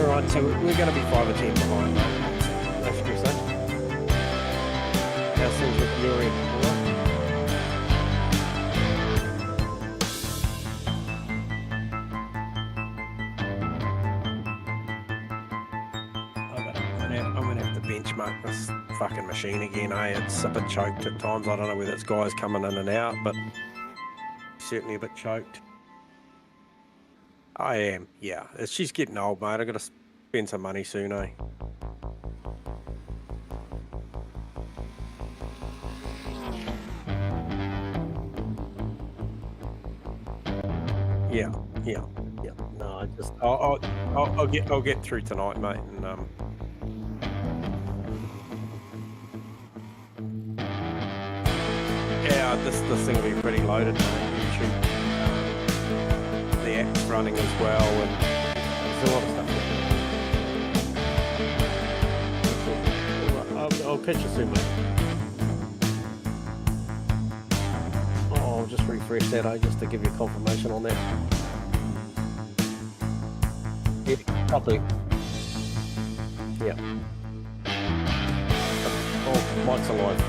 Alright, so we're going to be 5 or 10 behind, mate. That's what you're saying. How's things with your end? I'm going to have to benchmark this fucking machine again, eh? It's a bit choked at times. I don't know whether it's guys coming in and out, but certainly a bit choked. I am, yeah. She's getting old, mate. I've got to spend some money soon, eh? Yeah. No, I'll get through tonight, mate, and yeah, this thing will be pretty loaded, mate. YouTube. The app's running as well, and there's a lot of stuff. I'll catch you soon, mate. I'll just refresh that, just to give you confirmation on that. Yeah, copy. Yeah. Oh, mic's alive.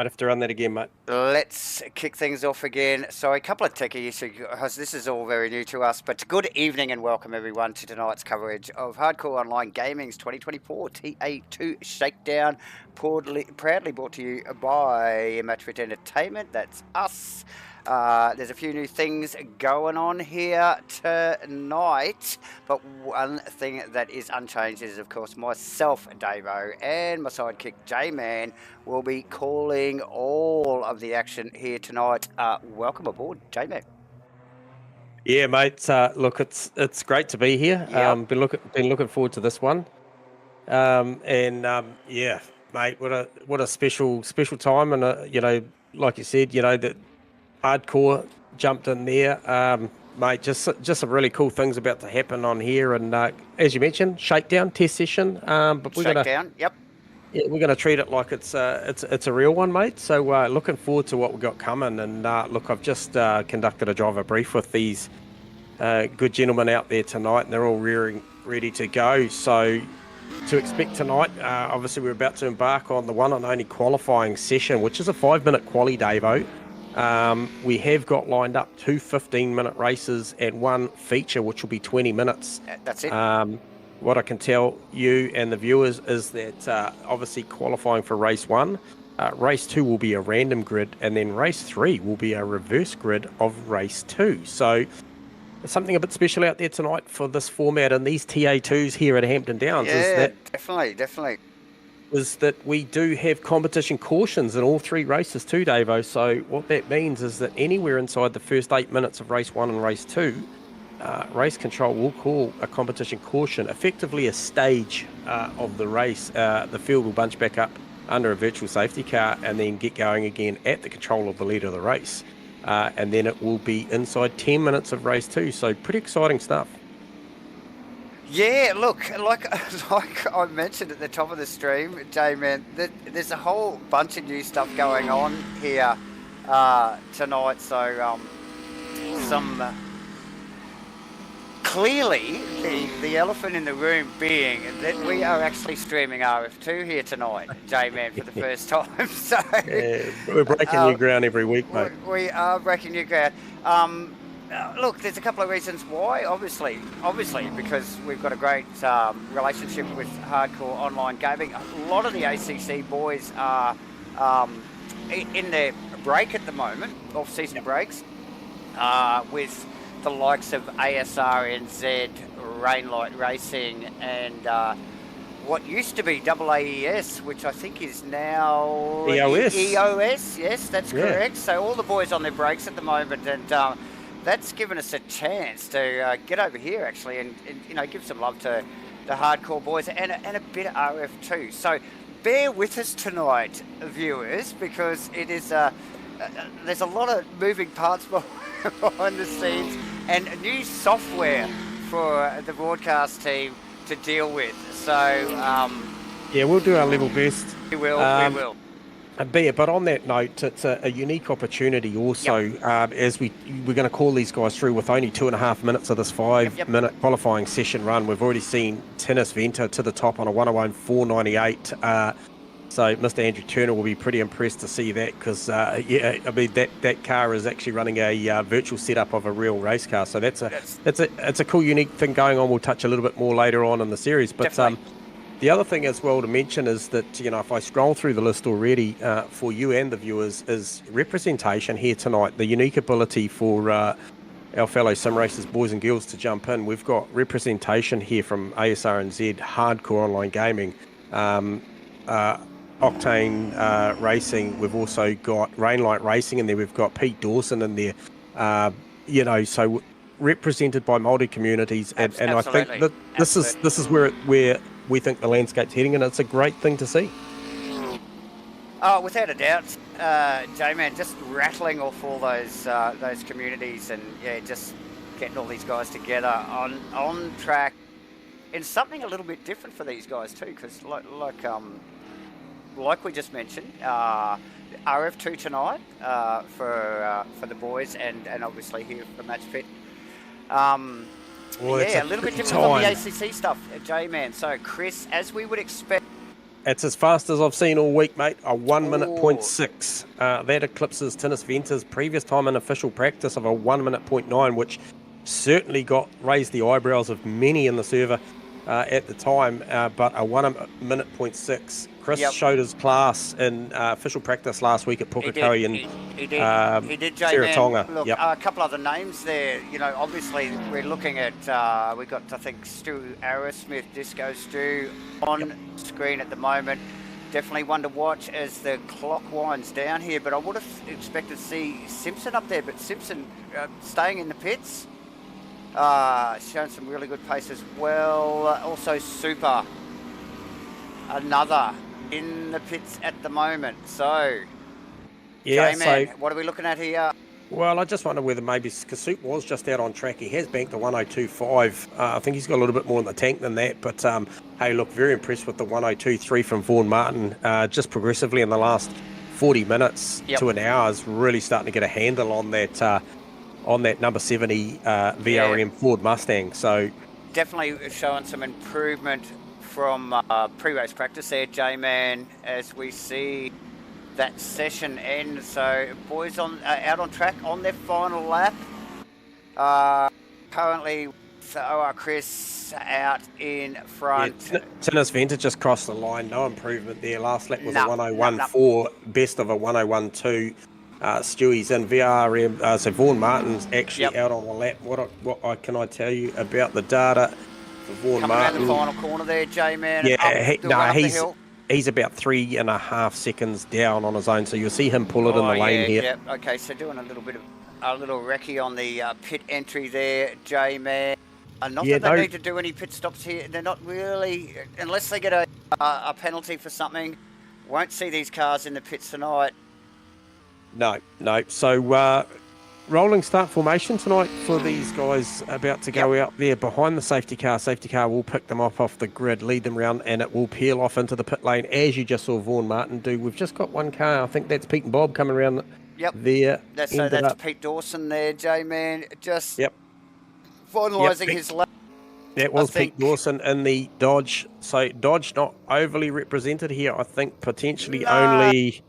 Might have to run that again, mate. Let's kick things off again. So a couple of techie issues. This is all very new to us, but good evening and welcome everyone to tonight's coverage of Hardcore Online Gaming's 2024 TA2 Shakedown, proudly brought to you by MATCHFIT Entertainment. That's us. There's a few new things going on here tonight, but one thing that is unchanged is, of course, myself, Davo, and my sidekick, J-Man, will be calling all of the action here tonight. Welcome aboard, J-Man. Yeah, mate. Look, it's great to be here. Yep. Been looking forward to this one. Yeah, mate. What a special time, and like you said, that hardcore jumped in there. Mate, just some really cool things about to happen on here, and as you mentioned, Shakedown test session. But we're Shakedown, yep. Yeah, we're gonna treat it like it's a real one, mate. So looking forward to what we got coming. And look, I've just conducted a driver brief with these good gentlemen out there tonight, and they're all ready to go. So to expect tonight, obviously we're about to embark on the one and only qualifying session, which is a 5-minute quali, Davo. We have got lined up 2 15-minute races and one feature, which will be 20 minutes. That's it. What I can tell you and the viewers is that obviously qualifying for race 1, race 2 will be a random grid, and then race 3 will be a reverse grid of race 2. So there's something a bit special out there tonight for this format and these TA2s here at Hampton Downs. Yeah, definitely. Is that we do have competition cautions in all 3 races too, Davo. So what that means is that anywhere inside the first 8 minutes of race 1 and race 2, race control will call a competition caution, effectively a stage of the race. The field will bunch back up under a virtual safety car and then get going again at the control of the leader of the race. And then it will be inside 10 minutes of race 2. So pretty exciting stuff. Yeah, look, like I mentioned at the top of the stream, J-Man, there's a whole bunch of new stuff going on here tonight. So clearly the elephant in the room being that we are actually streaming RF2 here tonight, J-Man, for the first time. So yeah, we're breaking new ground every week, mate. We are breaking new ground. Look, there's a couple of reasons why. Obviously, because we've got a great relationship with Hardcore Online Gaming. A lot of the ACC boys are in their break at the moment, off-season breaks, with the likes of ASRNZ, Rainlight Racing, and what used to be AAES, which I think is now EOS. Yes, that's correct. So all the boys on their breaks at the moment, and that's given us a chance to get over here actually, and give some love to the hardcore boys and a bit of RF2. So bear with us tonight, viewers, because it is there's a lot of moving parts behind the scenes and new software for the broadcast team to deal with. So yeah, we'll do our level best. We will. But on that note, it's a unique opportunity also, as we're going to call these guys through with only 2.5 minutes of this 5-minute qualifying session run. We've already seen Tennis Venter to the top on a 101.498. So Mr. Andrew Turner will be pretty impressed to see that, because that car is actually running a virtual setup of a real race car. So it's a cool, unique thing going on. We'll touch a little bit more later on in the series, but the other thing as well to mention is that, if I scroll through the list already for you and the viewers, is representation here tonight, the unique ability for our fellow sim racers, boys and girls, to jump in. We've got representation here from ASRNZ, Hardcore Online Gaming, Octane Racing. We've also got Rainlight Racing in there. We've got Pete Dawson in there. So represented by multi communities, and I think that this is where we think the landscape's heading, and it's a great thing to see. Oh, without a doubt, J-Man, just rattling off all those communities, and just getting all these guys together on track in something a little bit different for these guys too, because like we just mentioned, RF2 tonight for the boys, and obviously here for MATCHFIT. A little bit different from the ACC stuff, J-Man. So, Chris, as we would expect, It's as fast as I've seen all week, mate. A 1 minute Oh, 0.6. That eclipses Tinnis Venta's previous time in official practice of a 1 minute 0.9, which certainly raised the eyebrows of many in the server at the time. But a 1 minute 0.6. Chris yep. showed his class in official practice last week at He did. Pukekohe and He did. He did, J-Man. Seratonga. Look, Yep. a couple other names there. You know, obviously we're looking at. We got, I think, Stu Arrowsmith, Disco Stu, on screen at the moment. Definitely one to watch as the clock winds down here. But I would have expected to see Simpson up there. But Simpson staying in the pits, showing some really good pace as well. Also, Super, another in the pits at the moment. So. Yeah, J-Man, so what are we looking at here? well, I just wonder whether maybe Kasut was just out on track. He has banked a 102.5. I think he's got a little bit more in the tank than that. But hey, look, very impressed with the 102.3 from Vaughan Martin. Just progressively in the last 40 minutes to an hour is really starting to get a handle on that number 70 VRM Ford Mustang. So definitely showing some improvement from pre-race practice there, J-Man, as we see that session end. So boys out on track on their final lap. Currently Chris out in front. Yeah, Tinnis Venta just crossed the line. No improvement there. Last lap was a 101.4, best of a 101.2. Stewie's in VRM. So Vaughan Martin's actually out on the lap. What can I tell you about the data for Vaughan Martin? Coming around the final corner there, J-Man. Yeah, he's about 3.5 seconds down on his own, so you'll see him pull it in the lane here. Yep. Okay, so doing a little recce on the pit entry there, J-Man. Not that they need to do any pit stops here. They're not really, unless they get a penalty for something. Won't see these cars in the pits tonight. No. So rolling start formation tonight for these guys about to go out there behind the safety car. Safety car will pick them off the grid, lead them round, and it will peel off into the pit lane, as you just saw Vaughan Martin do. We've just got one car. I think that's Pete and Bob coming around there. That's Pete Dawson there, J-Man. Just finalising his lap. That was Pete Dawson in the Dodge. So Dodge not overly represented here. I think potentially only...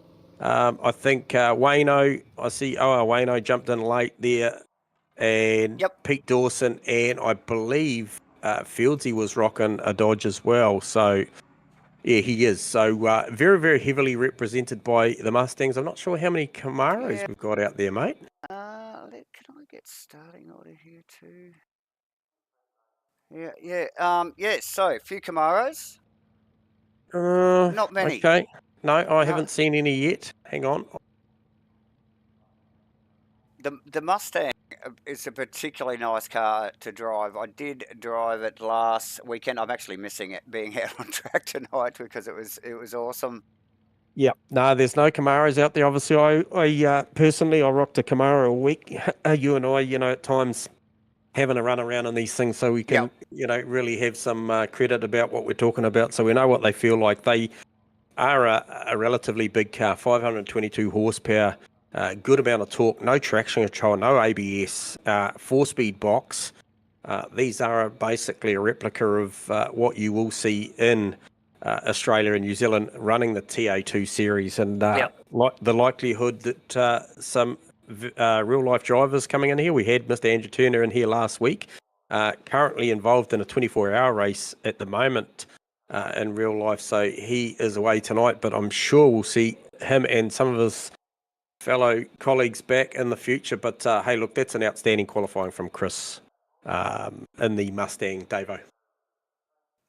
I think Wayno, I see Wayno jumped in late there, and Pete Dawson, and I believe Fieldsy was rocking a Dodge as well. So, yeah, he is. So, very, very heavily represented by the Mustangs. I'm not sure how many Camaros we've got out there, mate. Can I get starting order here too? So, a few Camaros. Not many. Okay. No, I haven't seen any yet. Hang on. The Mustang is a particularly nice car to drive. I did drive it last weekend. I'm actually missing it being out on track tonight because it was awesome. Yeah, no, there's no Camaros out there. Obviously, I personally rocked a Camaro a week. You and I, at times having a run around in these things so we can, really have some credit about what we're talking about, so we know what they feel like. They are a relatively big car, 522 horsepower, good amount of torque, no traction control, no ABS, 4-speed box. These are basically a replica of what you will see in Australia and New Zealand running the TA2 series, and the likelihood that some real-life drivers coming in here. We had Mr. Andrew Turner in here last week, currently involved in a 24-hour race at the moment, in real life, so he is away tonight, but I'm sure we'll see him and some of his fellow colleagues back in the future. But hey, look, that's an outstanding qualifying from Chris in the Mustang, Davo.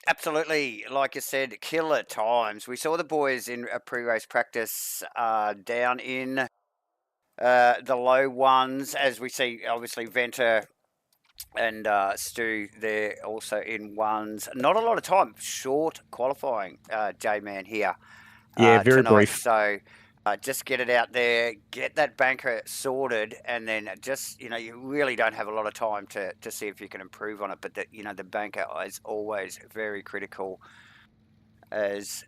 Absolutely, like you said, killer times. We saw the boys in a pre-race practice down in the low ones, as we see obviously Venter and Stu there also in ones. Not a lot of time, short qualifying, J-Man here. Yeah, very tonight. brief. So just get it out there, get that banker sorted, and then just, you really don't have a lot of time to see if you can improve on it. But the banker is always very critical as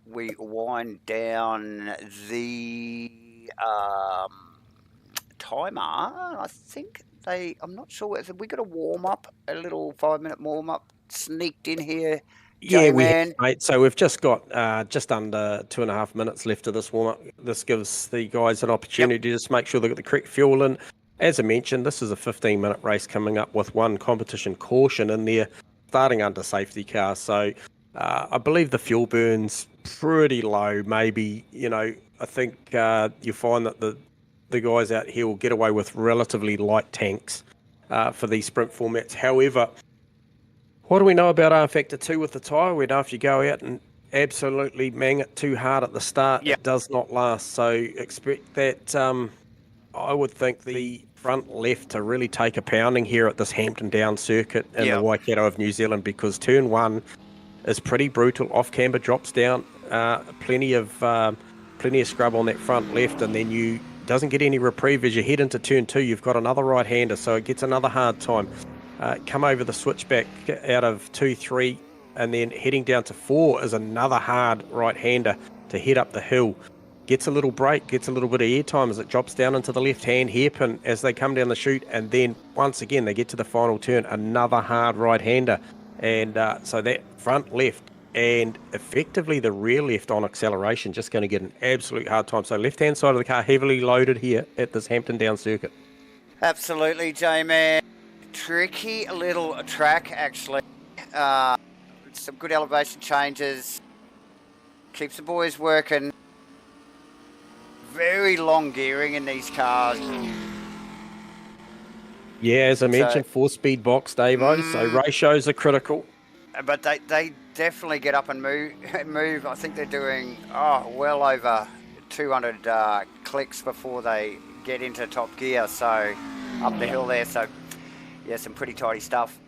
we wind down the timer. I think I'm not sure whether we got a warm up, a little 5-minute warm up sneaked in here Yeah, we have, J-Man. mate. So we've just got just under 2.5 minutes left of this warm-up. This gives the guys an Yep. opportunity to just make sure they've got the correct fuel in. As I mentioned, this is a 15-minute race coming up with one competition caution in there, starting under safety car. So I believe the fuel burn's pretty low. Maybe, I think you find that the guys out here will get away with relatively light tanks for these sprint formats. However, what do we know about R Factor 2 with the tyre? We know if you go out and absolutely mang it too hard at the start, Yep. it does not last. So expect that. I would think the front left to really take a pounding here at this Hampton Down circuit in the Waikato of New Zealand, because turn 1 is pretty brutal. Off camber drops down, plenty of scrub on that front left, and then doesn't get any reprieve as you head into turn 2. You've got another right-hander, so it gets another hard time. Come over the switchback out of 2, 3, and then heading down to 4 is another hard right-hander to head up the hill. Gets a little break, gets a little bit of air time as it drops down into the left-hand hairpin as they come down the chute, and then once again they get to the final turn, another hard right-hander. And so that front left and effectively the rear left on acceleration just going to get an absolute hard time. So left-hand side of the car heavily loaded here at this Hampton Down circuit. Absolutely, J-Man. Tricky little track, actually. Some good elevation changes. Keeps the boys working. Very long gearing in these cars. Yeah, as I mentioned, 4-speed box, Davo, so ratios are critical. But they definitely get up and move. I think they're doing well over 200 clicks before they get into top gear. So up the hill there. So yeah, some pretty tidy stuff.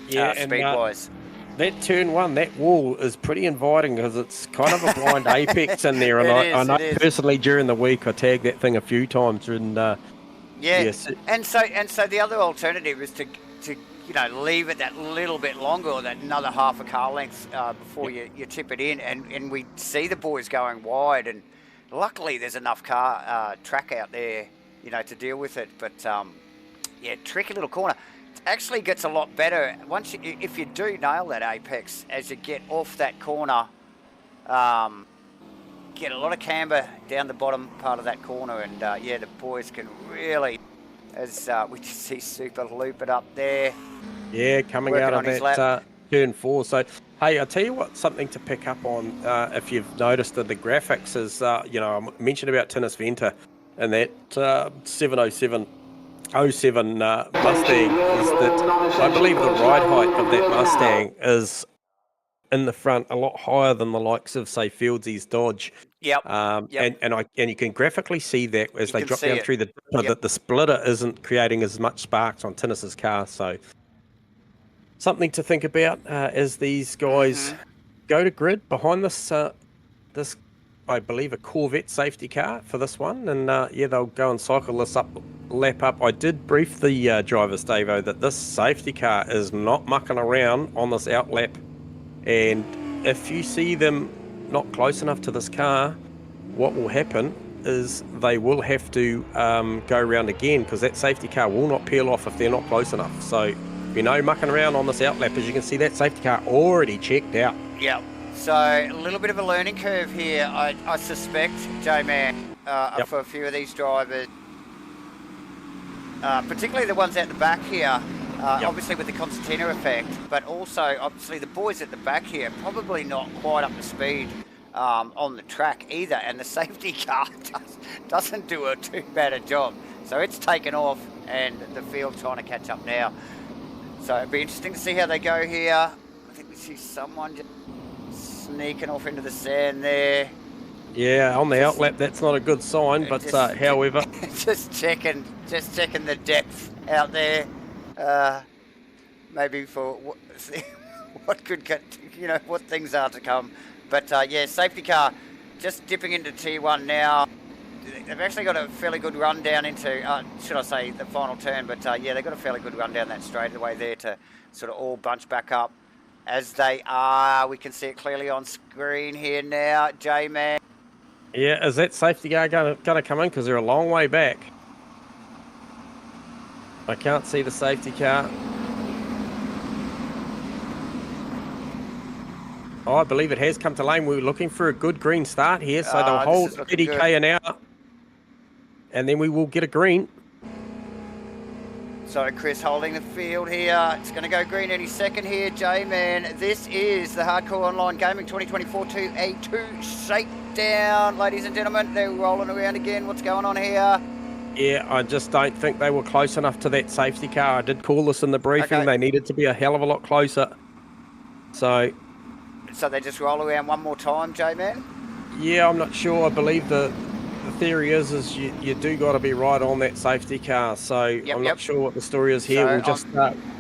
Yeah, speed-wise. That turn 1, that wall is pretty inviting because it's kind of a blind apex in there. And I know personally during the week I tagged that thing a few times. And yes. And so the other alternative is to leave it that little bit longer, or that another half a car length before you tip it in. And we see the boys going wide, and luckily there's enough track out there, to deal with it. But tricky little corner. Actually gets a lot better if you do nail that apex as you get off that corner. Get a lot of camber down the bottom part of that corner, and the boys can really, as we just see Super loop it up there. Yeah, coming out of that turn 4. So hey, I'll tell you what, something to pick up on if you've noticed in the graphics is I mentioned about Tinnis Venter and that 707 Mustang, is that I believe the ride height of that Mustang is in the front a lot higher than the likes of, say, Fieldsy's Dodge. Yep. And you can graphically see that as they drop down through the dipper, that the splitter isn't creating as much sparks on Tinnis's car. So something to think about as these guys go to grid behind this I believe a Corvette safety car for this one, and they'll go and cycle this lap up. I did brief the drivers, Davo, that this safety car is not mucking around on this outlap, and if you see them not close enough to this car, what will happen is they will have to go around again, because that safety car will not peel off if they're not close enough. So mucking around on this outlap, as you can see, that safety car already checked out. Yep. So a little bit of a learning curve here, I suspect, J-Man, for a few of these drivers. Particularly the ones at the back here, obviously with the concertina effect, but also obviously the boys at the back here probably not quite up to speed on the track either, and the safety car doesn't do too bad a job. So it's taken off, and the field trying to catch up now. So it'd be interesting to see how they go here. I think we see someone just sneaking off into the sand there. Yeah, on the outlap, that's not a good sign, but however... just checking the depth out there, maybe for what could get, what things are to come. But safety car just dipping into T1 now. They've actually got a fairly good run down into, should I say, the final turn, but they've got a fairly good run down that straightaway there to sort of all bunch back up. As they are, we can see it clearly on screen here now, J-Man. Yeah, is that safety car going to come in? Because they're a long way back. I can't see the safety car. Oh, I believe it has come to lane. We're looking for a good green start here, so they'll This hold is looking 30k an hour, and then we will get a green. So Chris holding the field here. It's going to go green any second here, J-Man. This is the Hardcore Online Gaming 2024 TA2 Shakedown. Ladies and gentlemen, they're rolling around again. What's going on here? Yeah, I just don't think they were close enough to that safety car. I did call this in the briefing. Okay. They needed to be a hell of a lot closer. So they just roll around one more time, J-Man? Yeah, I'm not sure. I believe the theory is you do got to be right on that safety car. So I'm not sure what the story is here. So We'll just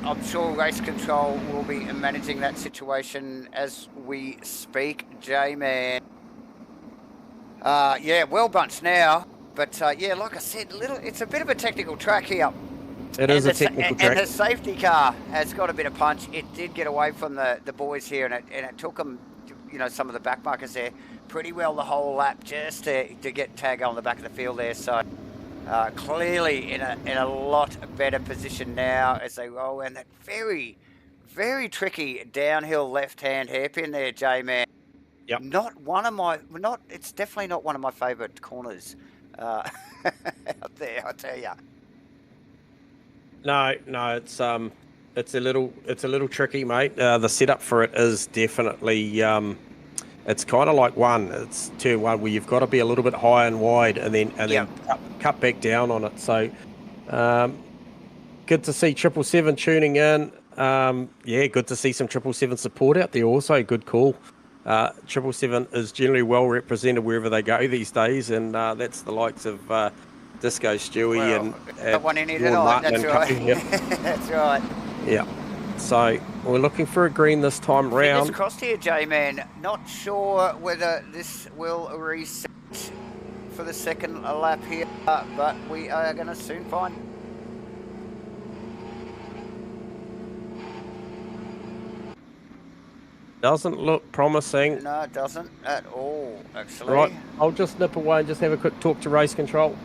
I'm sure race control will be managing that situation as we speak, J-Man. Yeah, well bunched now. But yeah, like I said, it's a bit of a technical track here. It is a technical track. And the safety car has got a bit of punch. It did get away from the boys here, and it took them, some of the back markers there pretty well the whole lap just to get tag on the back of the field there. So clearly in a lot better position now as they roll around that very, very tricky downhill left-hand hairpin there, J-Man. Yep. It's definitely not one of my favourite corners out there, I tell you. No, it's a little tricky, mate. The setup for it is definitely it's kind of like it's turn one where you've got to be a little bit high and wide, and then cut back down on it. So good to see 777 tuning in. Yeah, good to see some 777 support out there. Also, good call. 777 is generally well represented wherever they go these days, and that's the likes of Disco Stewie and one in here tonight. That's right. That's right. Yeah. So we're looking for a green this time round. Fingers crossed here, J-Man. Not sure whether this will reset for the second lap here, but we are going to soon find. Doesn't look promising. No, it doesn't at all, actually. Right, I'll just nip away and just have a quick talk to race control.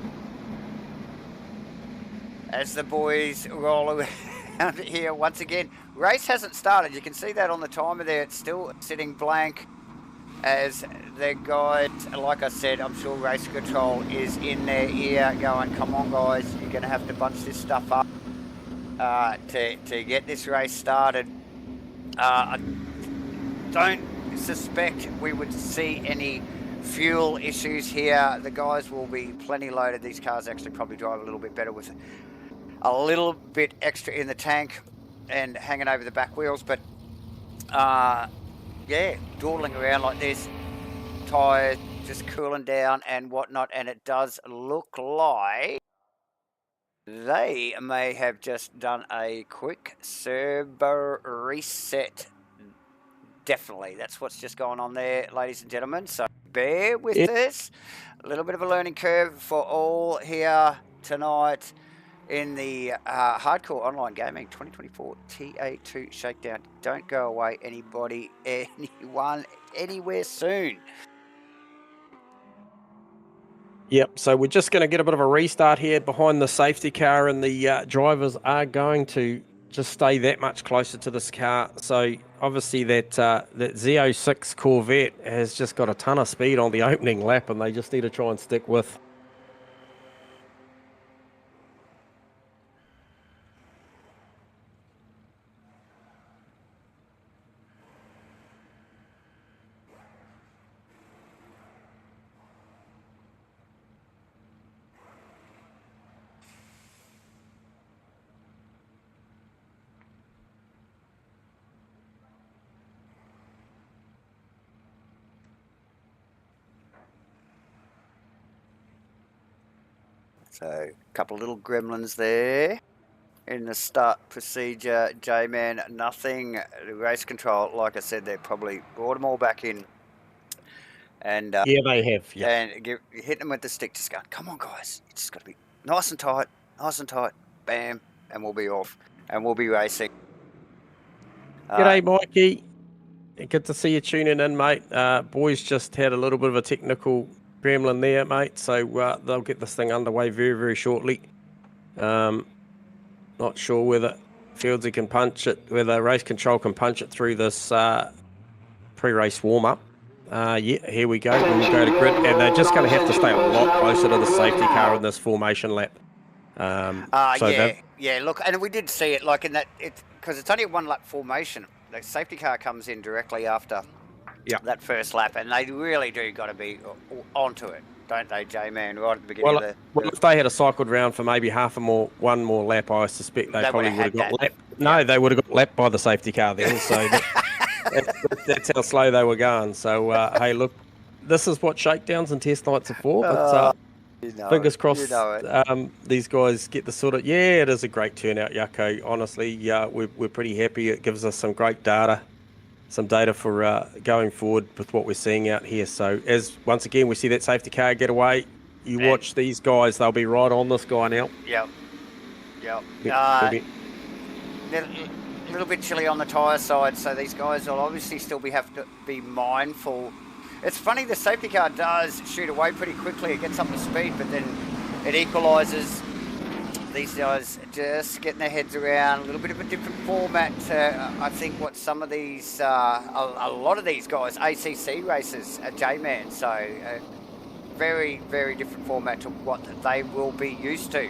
As the boys roll around here once again. Race hasn't started. You can see that on the timer there. It's still sitting blank as the guys, like I said, I'm sure race control is in their ear going, come on guys, you're going to have to bunch this stuff up to get this race started. I don't suspect we would see any fuel issues here. The guys will be plenty loaded. These cars actually probably drive a little bit better with a little bit extra in the tank and hanging over the back wheels, but yeah, dawdling around like this, tyres just cooling down and whatnot, and it does look like they may have just done a quick servo reset. Definitely, that's what's just going on there, ladies and gentlemen, so bear with us. A little bit of a learning curve for all here tonight in the Hardcore Online Gaming 2024 TA2 Shakedown. Don't go away, anybody, anyone, anywhere soon. Yep, so we're just going to get a bit of a restart here behind the safety car, and the drivers are going to just stay that much closer to this car. So obviously that Z06 Corvette has just got a ton of speed on the opening lap, and they just need to try and stick with. So a couple of little gremlins there in the start procedure, J-Man. Nothing race control. Like I said, they probably brought them all back in. And yeah, they have. Yeah. And hit them with the stick, just going, come on, guys. It's just got to be nice and tight, bam, and we'll be off. And we'll be racing. G'day, Mikey. Good to see you tuning in, mate. Boys just had a little bit of a technical gremlin there, mate. So they'll get this thing underway very, very shortly. Not sure whether Fieldsy can punch it, whether race control can punch it through this pre-race warm-up. Yeah, here we go. We'll go to grid, and they're just going to have to stay a lot closer to the safety car in this formation lap. Yeah. Look, and we did see it like in that because it's only a 1 lap formation. The safety car comes in directly after that first lap, and they really do got to be onto it, don't they, J-Man? Right at the beginning. Well, if they had a cycled round for maybe one more lap, I suspect they probably would have got lapped. No, they would have got lapped by the safety car then. So that's how slow they were going. So hey, look, this is what shakedowns and test nights are for. But fingers crossed, these guys get the sort of it is a great turnout, Yucko. Honestly, we're pretty happy. It gives us some great data. Some data for going forward with what we're seeing out here. So as once again we see that safety car get away, watch these guys; they'll be right on this guy now. Yep. Little bit chilly on the tyre side, so these guys will obviously still have to be mindful. It's funny, the safety car does shoot away pretty quickly. It gets up to speed, but then it equalises. These guys just getting their heads around a little bit of a different format to, I think, what some of these, a lot of these guys, ACC races, J-Man. So very, very different format to what they will be used to.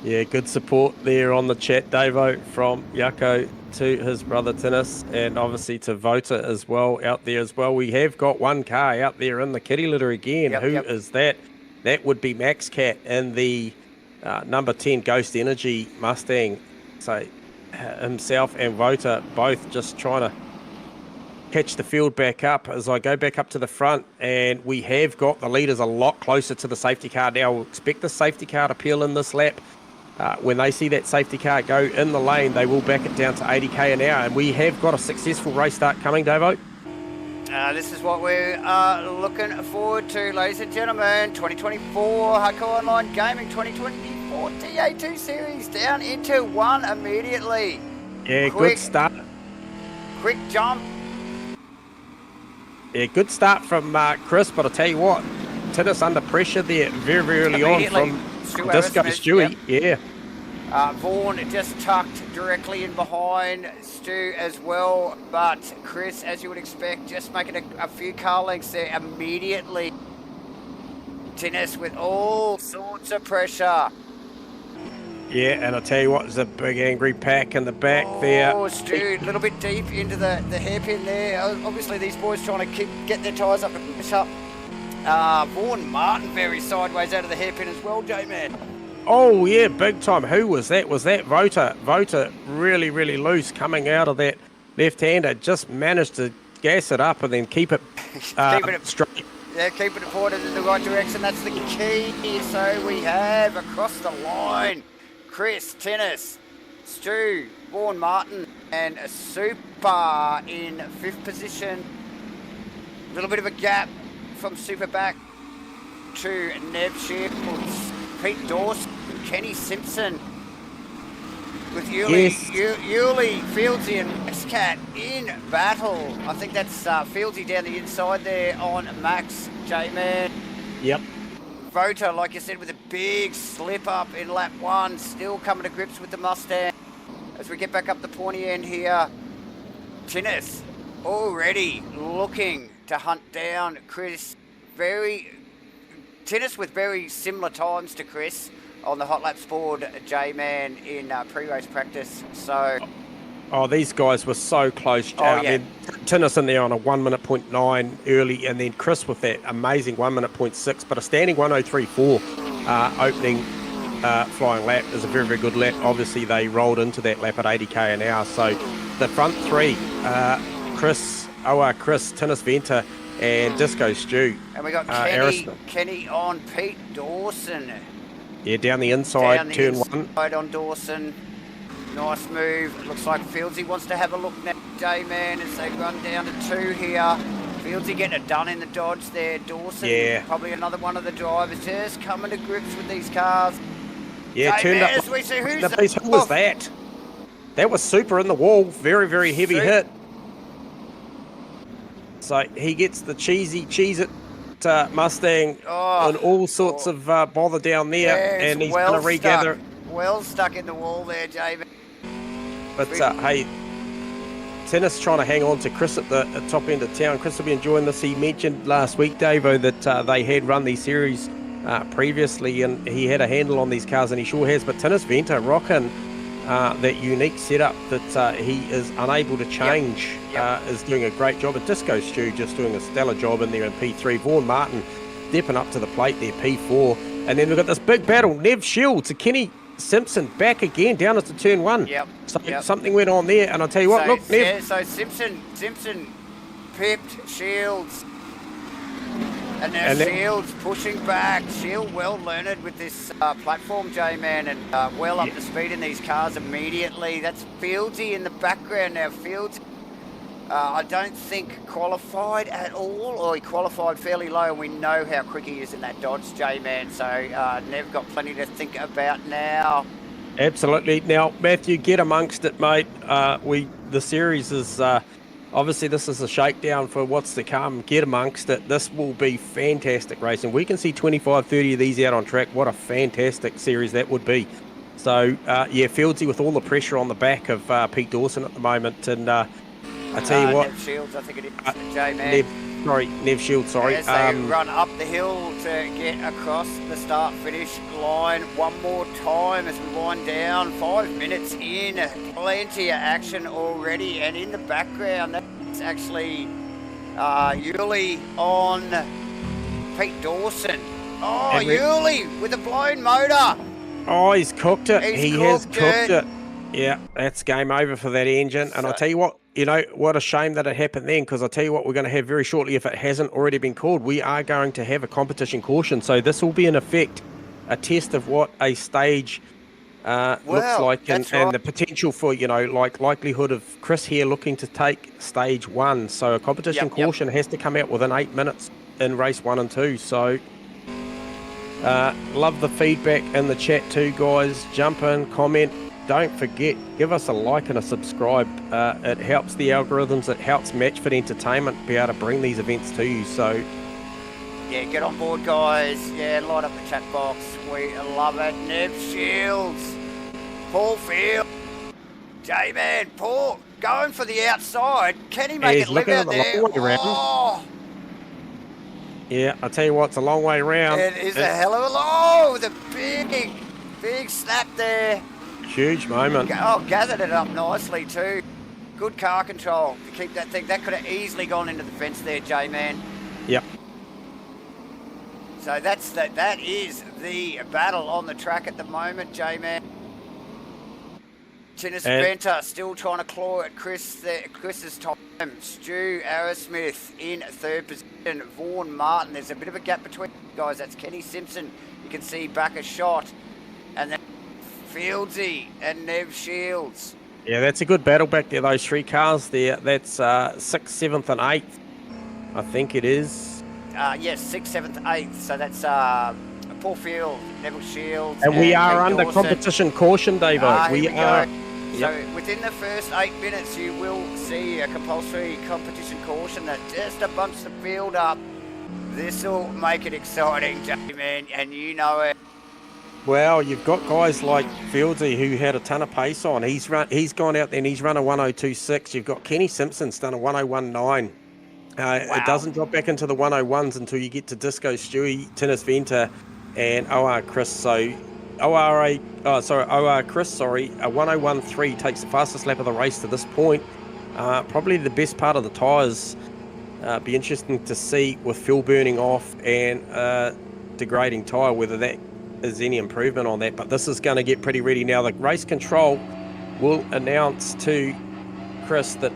Yeah, good support there on the chat, Davo, from Yucko to his brother Tinnis, and obviously to Vota as well out there as well. We have got one car out there in the kitty litter again. Who is that? That would be Max Cat in the number 10 Ghost Energy Mustang. So himself and Vota both just trying to catch the field back up as I go back up to the front, and we have got the leaders a lot closer to the safety car now. We'll expect the safety car to peel in this lap. When they see that safety car go in the lane, they will back it down to 80k an hour, and we have got a successful race start coming, Davo. This is what we're looking forward to, ladies and gentlemen. 2024 Hardcore Online Gaming 2024 TA2 Series down into 1 immediately. Yeah, good start. Quick jump. Yeah, good start from Chris, but I'll tell you what, Tinnis under pressure there very, very early on from Disco Stewie. Vaughan just tucked directly in behind Stu as well, but Chris, as you would expect, just making a few car lengths there immediately. Tinnis with all sorts of pressure. Yeah, and I'll tell you what, there's a big angry pack in the back there. Oh, Stu, a little bit deep into the hairpin there. Obviously, these boys trying to get their tyres up and push up. Vaughan Martin very sideways out of the hairpin as well, J-Man. Oh, yeah, big time. Who was that? Was that Vota? Vota really, really loose coming out of that left-hander. Just managed to gas it up and then keep it straight. Yeah, keeping it pointed in the right direction. That's the key. So we have across the line Chris, Tinnis, Stu, Vaughan Martin, and Super in 5th position. A little bit of a gap from Super back to Neb Shields, Pete Dawson, Kenny Simpson, with Yuli, Fieldsy and Max Cat in battle. I think that's Fieldsy down the inside there on Max, J-Man. Yep. Vota, like you said, with a big slip up in lap 1, still coming to grips with the Mustang. As we get back up the pointy end here, Tinnis already looking to hunt down Chris. Tinnis with very similar times to Chris on the Hot Laps board, J-Man, in pre-race practice. So, these guys were so close. I mean, Tinnis in there on a 1 minute 0.9 early, and then Chris with that amazing 1 minute 0.6, but a standing 1:03.4 opening flying lap is a very, very good lap. Obviously, they rolled into that lap at 80k an hour. So the front three, Chris, Tinnis Venter, and Disco Stew. And we got Kenny on Pete Dawson. Yeah, down the inside, turn 1. Right on Dawson. Nice move. It looks like Fieldsy wants to have a look now, J-Man, as they run down to 2 here. Fieldsy getting it done in the dodge there. Dawson, probably another one of the drivers, just coming to grips with these cars. Yeah, turned up. As we see who was that? That was Super in the wall. Very, very heavy hit. So he gets the cheese it Mustang and all sorts of bother down there, and he's going to regather. Well stuck in the wall there, J-Man. But hey, Tennis trying to hang on to Chris at the top end of town. Chris will be enjoying this. He mentioned last week, Davo, that they had run these series previously, and he had a handle on these cars, and he sure has. But Tennis Venter rocking that unique setup that he is unable to change, is doing a great job. And Disco Stew just doing a stellar job in there in P3. Vaughan Martin stepping up to the plate there, P4. And then we've got this big battle, Nev Shields to Kenny Simpson back again down into turn 1. Yep. So something went on there, and I'll tell you what, look, Nev. Yeah, so Simpson pipped Shields. And now Shields pushing back. Shield well learned with this platform, J-Man, and well up to speed in these cars immediately. That's Fieldsy in the background now. Fields, I don't think qualified at all, or he qualified fairly low, and we know how quick he is in that Dodge, J-Man. So Nev got plenty to think about now. Absolutely. Now, Matthew, get amongst it, mate. The series is... obviously, this is a shakedown for what's to come. Get amongst it. This will be fantastic racing. We can see 25, 30 of these out on track. What a fantastic series that would be. So, Fieldsy with all the pressure on the back of Pete Dawson at the moment. And I tell you what... Nev Shields, I think it is, J-Man. Nev Shields, sorry. As they run up the hill to get across the start-finish line one more time as we wind down. 5 minutes in, plenty of action already, and in the background, that's actually Yuli on Pete Dawson. Oh, Yuli with a blown motor. Oh, he's cooked it. He has cooked it. Yeah, that's game over for that engine. And I'll tell you what, what a shame that it happened then, because I'll tell you what we're going to have very shortly, if it hasn't already been called. We are going to have a competition caution. So this will be, in effect, a test of what a stage looks like, and the potential for, likelihood of Chris here looking to take stage 1. So a competition caution has to come out within 8 minutes in race 1 and 2. So love the feedback in the chat too, guys. Jump in, comment. Don't forget, give us a like and a subscribe. It helps the algorithms. It helps MATCHFIT Entertainment be able to bring these events to you. So, yeah, get on board, guys. Yeah, light up the chat box. We love it. Nev Shields, Paul Field, J-Man, Paul going for the outside. Can he make it live out there? Oh. Yeah, I'll tell you what, it's a long way around. It is a hell of a long, with a big snap there. Huge moment. Oh, gathered it up nicely too. Good car control to keep that thing. That could have easily gone into the fence there, J-Man. Yep. So that is the battle on the track at the moment, J-Man. Tennis Venter still trying to claw at Chris's time. Stu Arrowsmith in third position. Vaughan Martin. There's a bit of a gap between guys. That's Kenny Simpson. You can see back a shot. And then Fieldsy and Nev Shields. Yeah, that's a good battle back there, those three cars there. That's 6th, 7th and 8th, I think it is. Yes, 6th, 7th, 8th. So that's Paul Field, Neville Shields. And we are under competition caution, Davo. We are. So within the first 8 minutes, you will see a compulsory competition caution that just bumps the field up. This will make it exciting, J-Man, and you know it. Well, you've got guys like Fieldsy who had a ton of pace on. He's gone out there and he's run a 102.6. You've got Kenny Simpson's done a 101.9. It doesn't drop back into the 101s until you get to Disco Stewie, Tennis Venter, and OR Chris. So OR Chris, a 101.3 takes the fastest lap of the race to this point. Probably the best part of the tyres. Be interesting to see with fuel burning off and degrading tyre whether that is any improvement on that, but this is going to get pretty ready now. The race control will announce to Chris that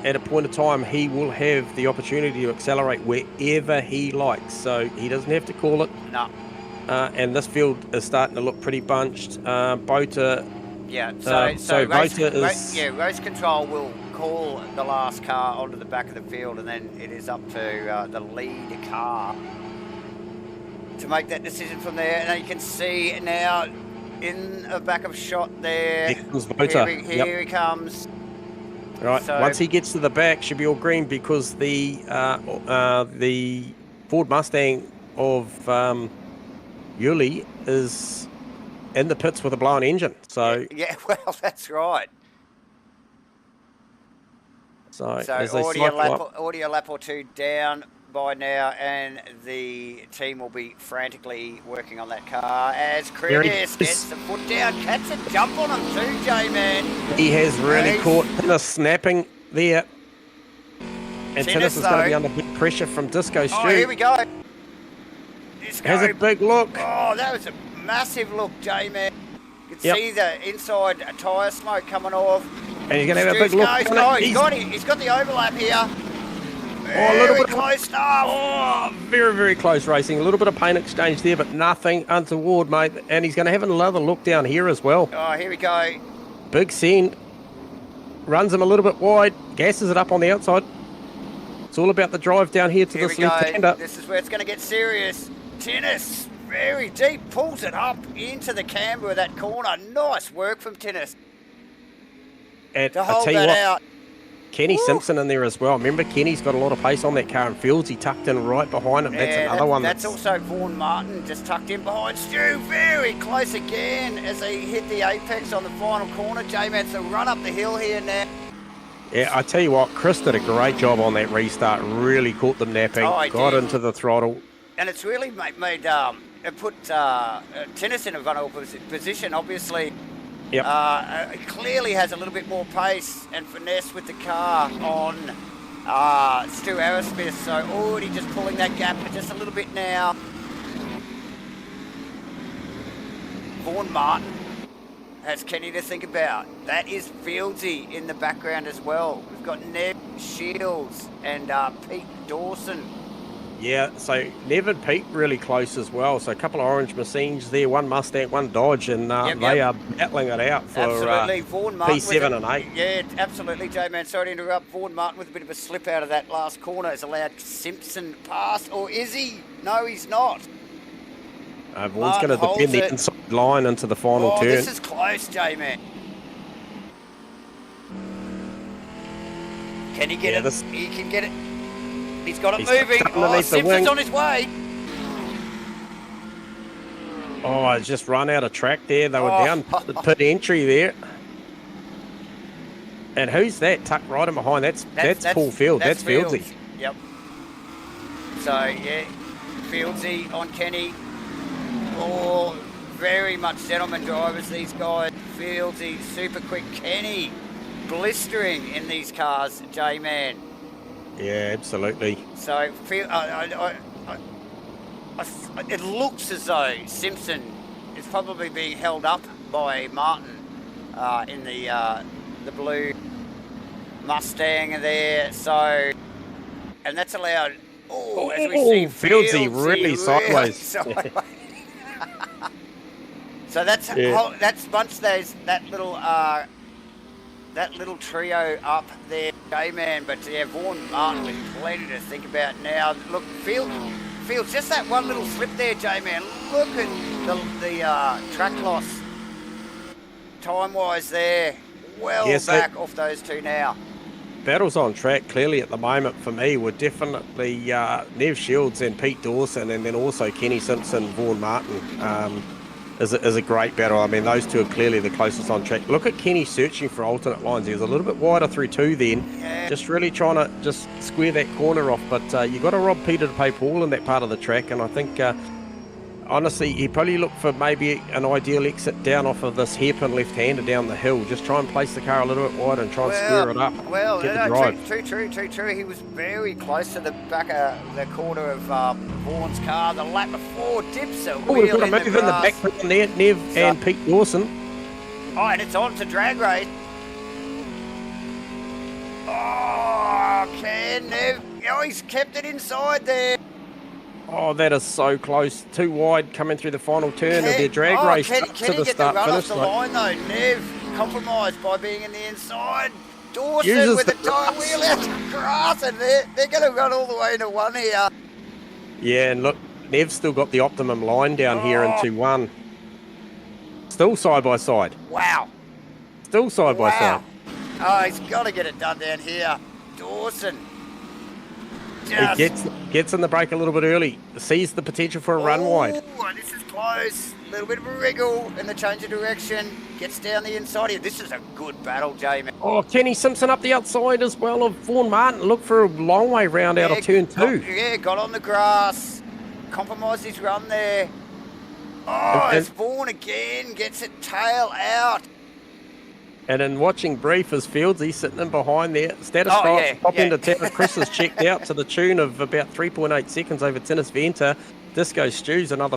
at a point of time he will have the opportunity to accelerate wherever he likes, so he doesn't have to call it. No. And this field is starting to look pretty bunched. Bota. Yeah. So race control will call the last car onto the back of the field, and then it is up to the lead car to make that decision from there. And you can see now in a backup shot there. Here he comes. Right. So, once he gets to the back, should be all green, because the Ford Mustang of Yuli is in the pits with a blown engine. So yeah, well, that's right. So as they already a cycle lap or two down by now, and the team will be frantically working on that car as Chris gets the foot down. Cats a jump on him too, J-Man. He has really caught Tinnis snapping there. And Tinnis is going to be under big pressure from Disco Stu. Oh, here we go. Disco has a big look. Oh, that was a massive look, J-Man. You can see the inside tyre smoke coming off. And he's going to have a big look. He's got the overlap here. A little bit close stuff. Oh, very, very close racing. A little bit of paint exchange there, but nothing untoward, mate. And he's going to have another look down here as well. Oh, here we go. Big send. Runs him a little bit wide. Gasses it up on the outside. It's all about the drive down here to this left-hander. This is where it's going to get serious. Tinnis, very deep, pulls it up into the camber of that corner. Nice work from Tinnis. And to hold that out. Kenny Simpson in there as well. Remember, Kenny's got a lot of pace on that car, and Fields, he tucked in right behind him. That's another one. That's also Vaughan Martin, just tucked in behind Stu. Very close again as they hit the apex on the final corner. J-Man, so run up the hill here now. Yeah, I tell you what, Chris did a great job on that restart. Really caught them napping. Got into the throttle. And it's really put Tinnis in a vulnerable position, obviously. Yep. It clearly has a little bit more pace and finesse with the car on Stu Arrowsmith, so already just pulling that gap just a little bit now. Vaughan Martin has Kenny to think about. That is Fieldsy in the background as well. We've got Nev Shields and Pete Dawson. Yeah, so Nev and Pete really close as well. So a couple of orange machines there, one Mustang, one Dodge, and they are battling it out for Vaughan Martin P7 and 8. Yeah, absolutely, J-Man. Sorry to interrupt. Vaughan Martin with a bit of a slip out of that last corner has allowed Simpson past, or is he? No, he's not. Vaughan's going to defend the inside line into the final turn. This is close, J-Man. Can he get it? He can get it. He's got it moving. Simpson's on his way. Oh, it's just run out of track there. They were down the pit entry there. And who's that tucked right in behind? That's Paul Field. That's Fieldsy. Yep. So, yeah, Fieldsy on Kenny. Oh, very much gentleman drivers, these guys. Fieldsy, super quick. Kenny, blistering in these cars, J-Man. Yeah, absolutely. So, it looks as though Simpson is probably being held up by Martin in the blue Mustang there. So, and that's allowed. As we see, Fieldsy really sideways. So that's bunched that little trio up there, J-Man. But yeah, Vaughan Martin with plenty to think about now. Look, Fields just that one little slip there, J-Man. Look at the track loss time-wise there. Back off those two now. Battles on track clearly at the moment for me were definitely Nev Shields and Pete Dawson, and then also Kenny Simpson, Vaughan Martin. Is a great battle. I mean, those two are clearly the closest on track. Look at Kenny searching for alternate lines. He was a little bit wider through two then, just really trying to just square that corner off. But you got to rob Peter to pay Paul in that part of the track, and I think honestly he probably looked for maybe an ideal exit down off of this hairpin left-hander down the hill. Just try and place the car a little bit wider and try and square it up. Well, get the drive. True. He was very close to the back of the corner of Vaughan's car. The lap before dips a wheel we've got a move in the background there, Nev and Pete Dawson. Oh, and it's on to drag race. Oh, can Nev? Oh, he's kept it inside there. Oh, that is so close. Too wide coming through the final turn of their drag race can to he the get start the run finish. Off the line though? Nev compromised by being in the inside. Dawson uses with the tyre wheel out to grass, and they're going to run all the way into one here. Yeah, and look, Nev's still got the optimum line down here into one. Still side by side. Wow. Still side by side. Oh, he's got to get it done down here. Dawson. He gets in the break a little bit early. Sees the potential for a run wide. Oh, this is close. little bit of a wriggle in the change of direction, gets down the inside here. This is a good battle, Jamie. Oh, Kenny Simpson up the outside as well of Vaughan Martin. Look for a long way round out of turn 2. Got on the grass, compromised his run there. Oh, it's Vaughan again, gets it tail out. And in watching brief as Fieldsy sitting in behind there, status pop into town. Chris has checked out to the tune of about 3.8 seconds over Tennis Venter. Disco Stew's another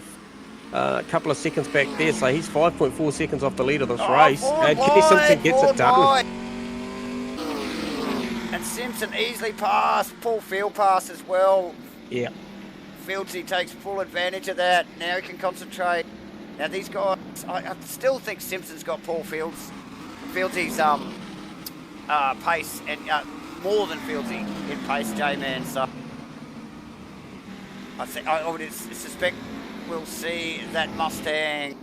couple of seconds back there, so he's 5.4 seconds off the lead of this race. And Kenny Simpson gets it done. And Simpson easily passed. Paul Field passed as well. Yeah. Fieldsy takes full advantage of that. Now he can concentrate. Now these guys, I still think Simpson's got Paul Fieldsy's pace, and more than Fieldsy in pace, J-Man. So I would suspect we'll see that Mustang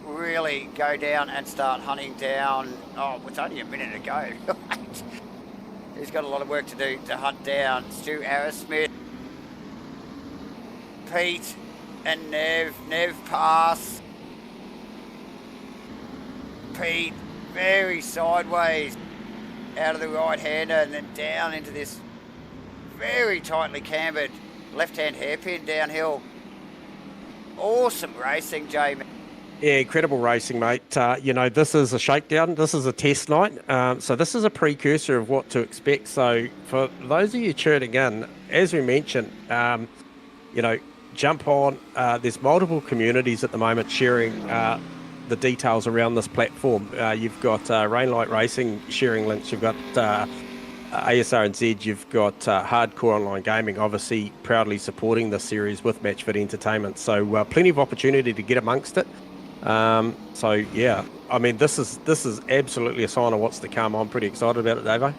really go down and start hunting down. Oh, it's only a minute to go. He's got a lot of work to do to hunt down Stu Arrowsmith, Pete, and Nev. Nev pass. Pete very sideways out of the right-hander and then down into this very tightly cambered left-hand hairpin downhill. Awesome racing, Jamie. Yeah, incredible racing, mate. This is a shakedown. This is a test night. So this is a precursor of what to expect. So for those of you tuning in, as we mentioned, jump on. There's multiple communities at the moment sharing the details around this platform. You've got Rainlight Racing sharing links. You've got ASR and Z. You've got Hardcore Online Gaming, obviously proudly supporting this series with MATCHFIT Entertainment. So plenty of opportunity to get amongst it. This is absolutely a sign of what's to come. I'm pretty excited about it, Davo.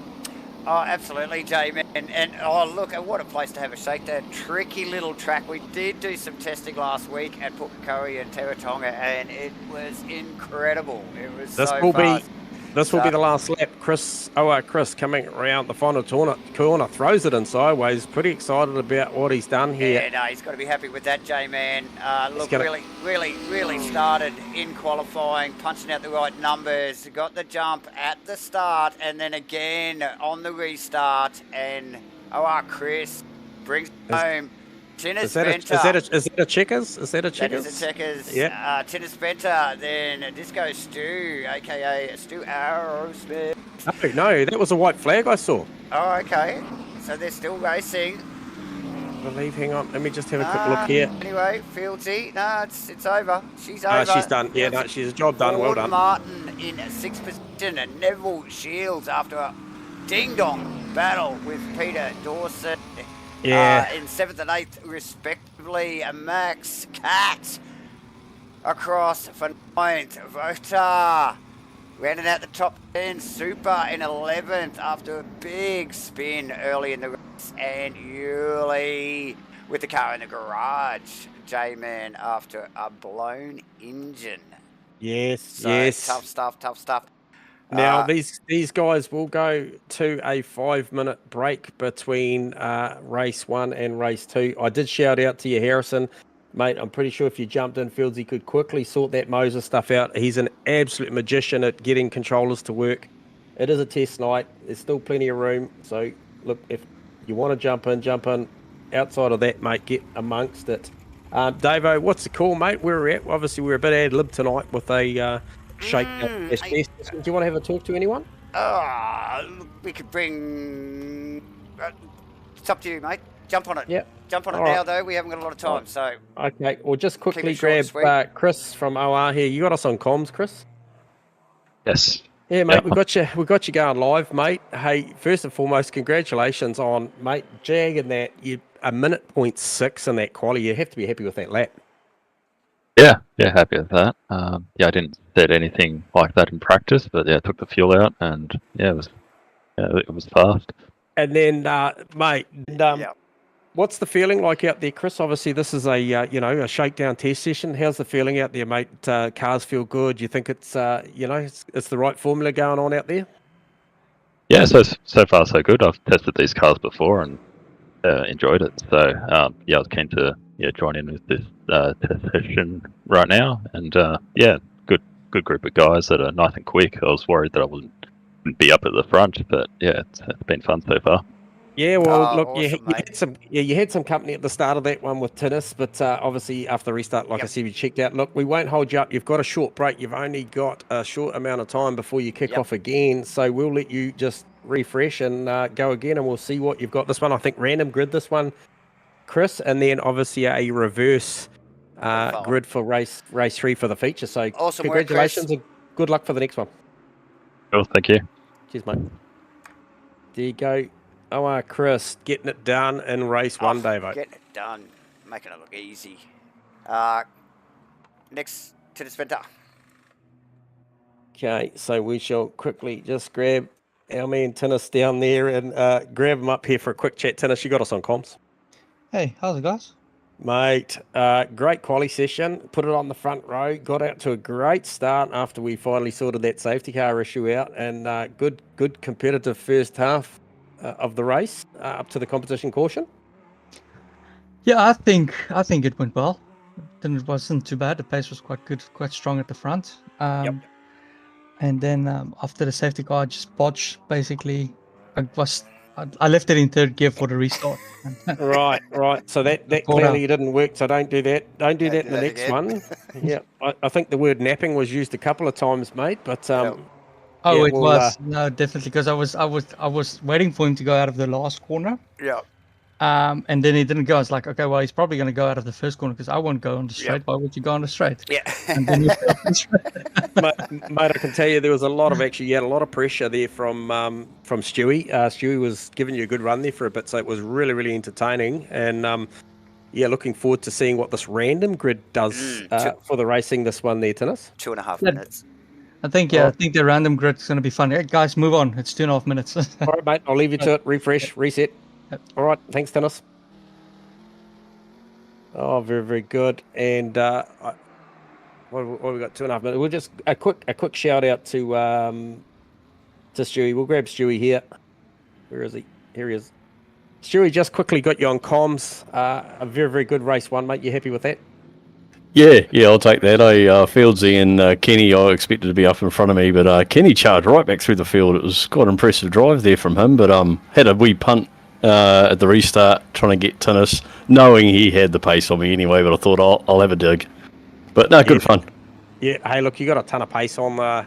Oh, absolutely, Jamie. And look, what a place to have a shakedown. Tricky little track. We did do some testing last week at Pukekohe and Teretonga, and it was incredible. It was so fast. This will be the last lap. Chris coming around the final corner, throws it in sideways. Pretty excited about what he's done here. Yeah, no, he's got to be happy with that, J-Man. Really started in qualifying, punching out the right numbers. Got the jump at the start, and then again on the restart. And Chris brings it home. Tennis Venter. Is that a checkers? Is that a checkers? That is a checkers. Yeah. Tennis Venter, then Disco Stew, a.k.a. Stu Arrowsmith. Oh, no, that was a white flag I saw. Oh, okay. So they're still racing. I believe, hang on, let me just have a quick look here. Anyway, Fieldsy, no, it's over. She's over. She's done. Yeah, no, she's a job done. Well done. Martin in 6th position, and Neville Shields after a ding-dong battle with Peter Dawson. Yeah. In 7th and 8th, respectively. Max Cat across for 9th. Vota rounding out the top 10. Super in 11th after a big spin early in the race. And Yuli with the car in the garage. J-Man after a blown engine. Yes, yes. Tough stuff. Now, these guys will go to a 5-minute break between race 1 and race 2. I did shout out to you, Harrison. Mate, I'm pretty sure if you jumped in, Fieldsy could quickly sort that Moses stuff out. He's an absolute magician at getting controllers to work. It is a test night. There's still plenty of room. So, look, if you want to jump in. Outside of that, mate, get amongst it. Davo, what's the call, mate? Where we're at? Obviously, we're a bit ad-lib tonight with a... Shakedown. Do you want to have a talk to anyone? We could bring... it's up to you, mate. Jump on it. Yep. Jump on it now, though. We haven't got a lot of time, so... Okay, well, just quickly grab Chris from OR here. You got us on comms, Chris? Yes. Yeah, mate, we got you going live, mate. Hey, first and foremost, congratulations on, mate, jagging that. You 1:06 in that quali. You have to be happy with that lap. Yeah, happy with that. I didn't set anything like that in practice, but I took the fuel out, and it was fast. And then, mate, what's the feeling like out there, Chris? Obviously, this is a shakedown test session. How's the feeling out there, mate? Cars feel good. You think it's it's the right formula going on out there? Yeah, so far so good. I've tested these cars before and enjoyed it. So I was keen to join in with this test session right now. And yeah, good group of guys that are nice and quick. I was worried that I wouldn't be up at the front, but yeah, it's been fun so far. Yeah, well, look, Awesome, you mate. had you had some company at the start of that one with tennis, but obviously after the restart, like I Yep. said, you checked out. Look, we won't hold you up. You've got a short break. You've only got a short amount of time before you kick Yep. off again. So we'll let you just refresh and go again, and we'll see what you've got. This one, I think, random grid. This one, Chris, and then obviously a reverse grid for race 3 for the feature. So Awesome work, congratulations Chris. and good luck for the next one. Cool, thank you. Cheers, mate. There you go. Oh, Chris, getting it done in race 1, Davo. Getting it done, making it look easy. Next to the sprinter. Okay, so we shall quickly just grab our man Tinnis down there and grab him up here for a quick chat. Tinnis, you got us on comms. Hey, how's it, guys? Mate, great quali session. Put it on the front row. Got out to a great start after we finally sorted that safety car issue out, and good competitive first half of the race up to the competition caution. Yeah, I think it went well. Then it wasn't too bad. The pace was quite good, quite strong at the front. Yep. And then after the safety car, I just botched. Basically, I left it in third gear for the restart. Right. So that clearly didn't work. So don't do that. Don't do that in the that next again. one. Yeah, I think the word napping was used a couple of times, mate. But Oh, yeah, it we'll, was no, definitely, because I was waiting for him to go out of the last corner. Yeah. And then he didn't go. I was like, okay, well, he's probably going to go out of the first corner because I won't go on the straight. Why would you go on the straight? Yeah. And then he fell on the straight. mate, I can tell you there was a lot of you had a lot of pressure there from Stewie. Stewie was giving you a good run there for a bit, so it was really, really entertaining. And yeah, looking forward to seeing what this random grid does for the racing. This one there, Tinnis. 2.5 minutes. I think the random grid is going to be fun. Hey, guys, move on. It's 2.5 minutes. All right, mate. I'll leave you to it. Refresh, reset. All right. Thanks, Tinnis. Oh, very, very good. And what have we got? 2.5 minutes. We'll just a quick shout out to Stewie. We'll grab Stewie here. Where is he? Here he is. Stewie, just quickly got you on comms. A very, very good race 1, mate. You happy with that? Yeah, I'll take that. Fieldsy and Kenny, I expected to be up in front of me, but Kenny charged right back through the field. It was quite an impressive drive there from him, but had a wee punt at the restart, trying to get Tinnis, knowing he had the pace on me anyway, but I thought I'll have a dig. But no, good fun. Yeah, hey, look, you got a ton of pace on the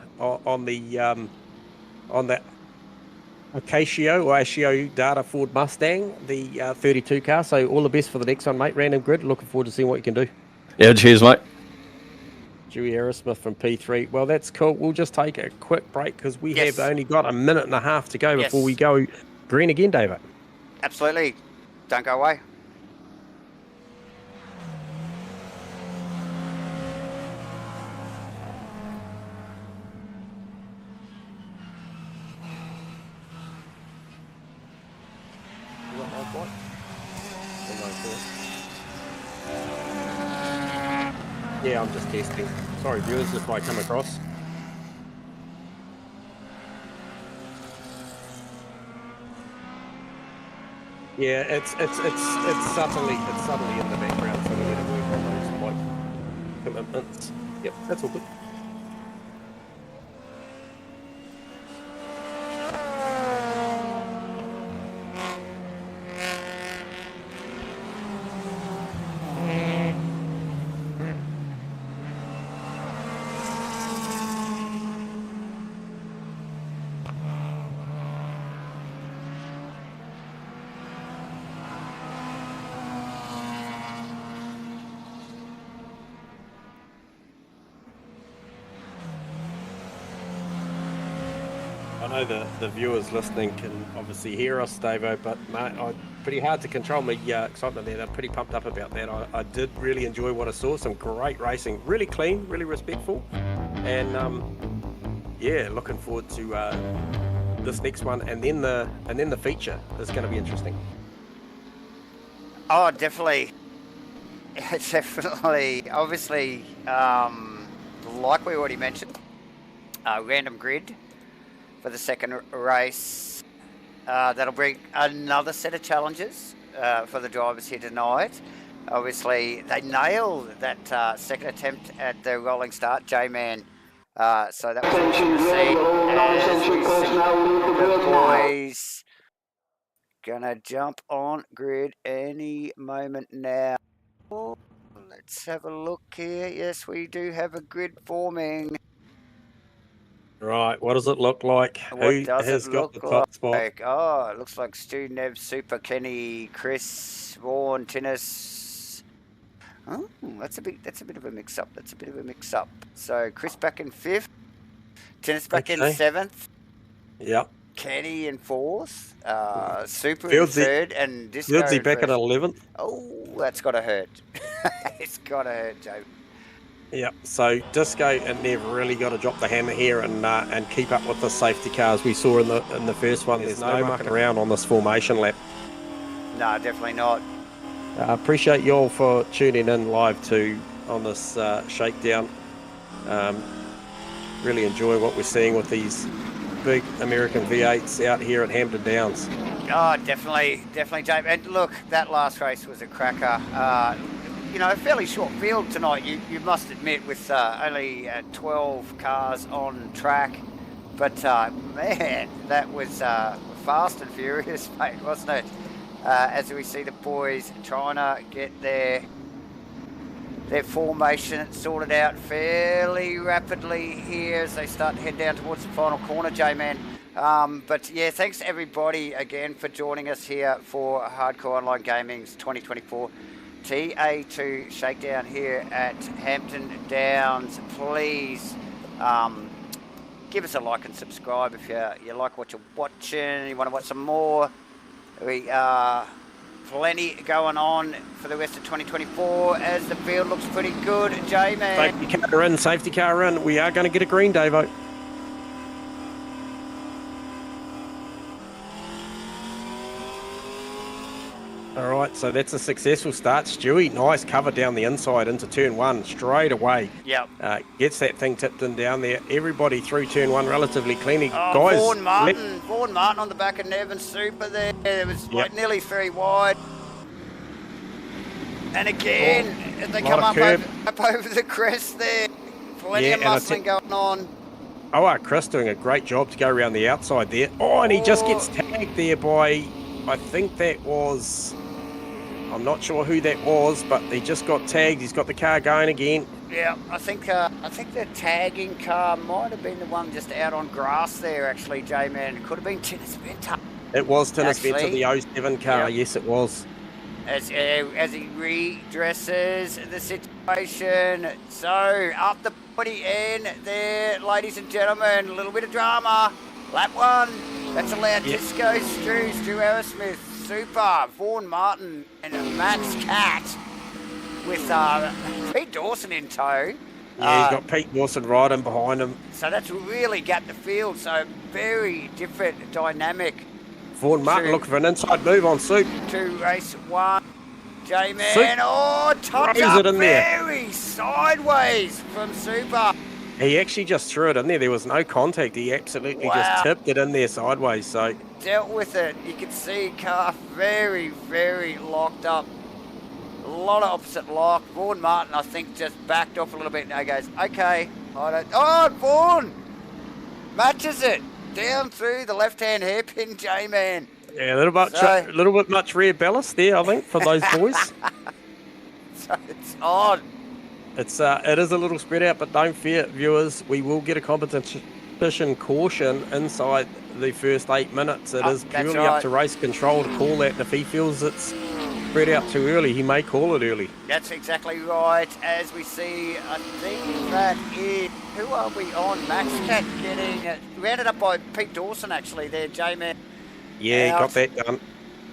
Acacio Data Ford Mustang, the 32 car. So all the best for the next one, mate. Random grid. Looking forward to seeing what you can do. Yeah, cheers, mate. Dewey Aerosmith from P3. Well, that's cool. We'll just take a quick break because we have only got a minute and a half to go before we go green again, David. Absolutely. Don't go away. Yeah, I'm just testing. Sorry, viewers, if I come across. Yeah, it's subtly in the background, so we need to work on those mic commitments. Yep, that's all good. I know the viewers listening can obviously hear us, Davo, but mate, pretty hard to control my excitement there. They're pretty pumped up about that. I did really enjoy what I saw. Some great racing, really clean, really respectful, and yeah, looking forward to this next one, and then the feature is going to be interesting. Oh, definitely. Definitely. Obviously, like we already mentioned, random grid for the second race. That'll bring another set of challenges for the drivers here tonight. obviously they nailed that second attempt at the rolling start, J-Man. So that was awesome to see. As we see the boys gonna jump on grid any moment now. Let's have a look here. Yes, we do have a grid forming. Right, what does it look like? What Who does has it got look the top spot? like? Oh, it looks like Stu, Nev, Super, Kenny, Chris, Vaughan, Tinnis. Oh, that's a bit of a mix-up. So Chris back in 5th, Tinnis back in 7th. Yep. Kenny in 4th, Super Fieldsy, in 3rd, and Disco Fieldsy in back in 1st. 11th. Oh, that's got to hurt. It's got to hurt, Joe. Yep. So Disco and Nev really got to drop the hammer here and keep up with the safety cars we saw in the first one. There's no mucking around on this formation lap. No, definitely not. Appreciate you all for tuning in live too on this shakedown. Really enjoy what we're seeing with these big American V8s out here at Hampton Downs. Oh, definitely, Dave. And look, that last race was a cracker. You know, a fairly short field tonight, you must admit, with only 12 cars on track. But, man, that was fast and furious, mate, wasn't it? As we see the boys trying to get their formation sorted out fairly rapidly here as they start to head down towards the final corner, J-Man. But yeah, thanks to everybody again for joining us here for Hardcore Online Gaming's 2024 TA2 Shakedown here at Hampton Downs. Please give us a like and subscribe if you like what you're watching, you want to watch some more. We plenty going on for the rest of 2024 as the field looks pretty good, J-Man. Safety car in. We are going to get a green, Davo. All right, so that's a successful start. Stewie, nice cover down the inside into turn 1 straight away. Yep. Gets that thing tipped in down there. Everybody through turn 1 relatively cleanly. Oh, Guys, Vaughan Martin on the back of Nev and Super there. It was like nearly 3 wide. And again, as they come up over the crest there. Plenty of muscling going on. Oh, Chris doing a great job to go around the outside there. Oh, and he just gets tagged there by, I think that was... I'm not sure who that was, but he just got tagged. He's got the car going again. Yeah, I think the tagging car might have been the one just out on grass there, actually, J-Man. It could have been Tinnis Venter. It was Tinnis Venter, the 07 car. Yep. Yes, it was. As he redresses the situation. So, up the body end there, ladies and gentlemen. A little bit of drama. Lap 1. That's allowed. Disco, Stu Aerosmith, Super, Vaughan Martin, and Matt's Cat with Pete Dawson in tow. Yeah, he's got Pete Dawson right in behind him. So that's really gapped the field. So very different dynamic. Vaughan Martin looking for an inside move on Soup. To race 1. J-Man, touch up very sideways from Super. He actually just threw it in there. There was no contact. He absolutely just tipped it in there sideways. So dealt with it. You can see car very, very locked up. A lot of opposite lock. Vaughan Martin, I think, just backed off a little bit. Now goes, okay. Vaughan matches it down through the left-hand hairpin, J-Man. Yeah, a little bit much rear ballast there, I think, for those boys. So it's odd. It is a little spread out, but don't fear, viewers. We will get a competition caution inside the first 8 minutes. It is purely up to race control to call that. And if he feels it's spread out too early, he may call it early. That's exactly right. As we see, I think that is... Who are we on? MATCHFIT getting rounded up by Pete Dawson, actually, there, J-Man. Yeah, he got that done.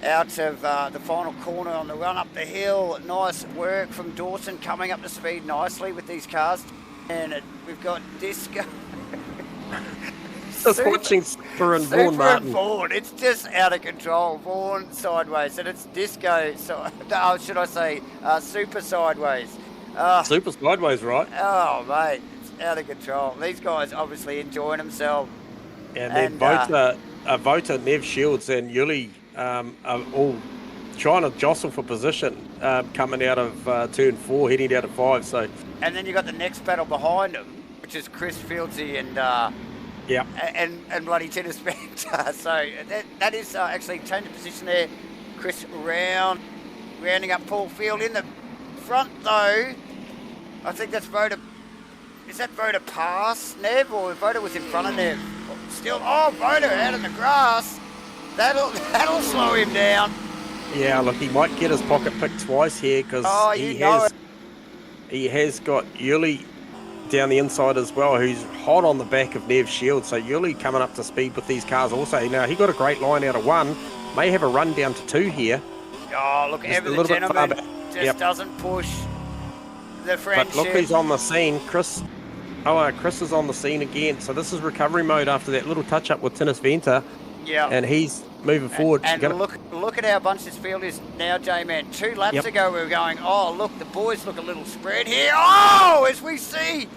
Out of the final corner on the run up the hill. Nice work from Dawson, coming up to speed nicely with these cars. And we've got Disco. Just watching Super and Vaughan Martin. Vaughan. It's just out of control. Vaughan sideways, and it's Disco. Should I say Super sideways? Super sideways, right? Oh, mate, it's out of control. These guys obviously enjoying themselves. And then Vota, Nev Shields, and Yuli are all trying to jostle for position coming out of turn 4, heading out of 5. So, and then you got the next battle behind them, which is Chris Fieldsy and bloody Tennis Spectre. So that is actually changed the position there. Chris rounding up Paul Field in the front though. I think that's Voda. Is that Voda past Nev, or Voda was in front of Nev? Still, Voda out in the grass. That'll slow him down. Yeah, look, he might get his pocket picked twice here because he has got Yuli down the inside as well, who's hot on the back of Nev's shield. So Yuli coming up to speed with these cars also. Now, he got a great line out of 1. May have a run down to 2 here. Oh, look, Ever the Gentleman just doesn't push the friendship. But look who's on the scene. Chris is on the scene again. So this is recovery mode after that little touch-up with Tennis Venter. Yeah. And he's moving forward. And look at how bunch this field is now, J-Man. 2 laps ago we were going, look, the boys look a little spread here. Oh, as we see.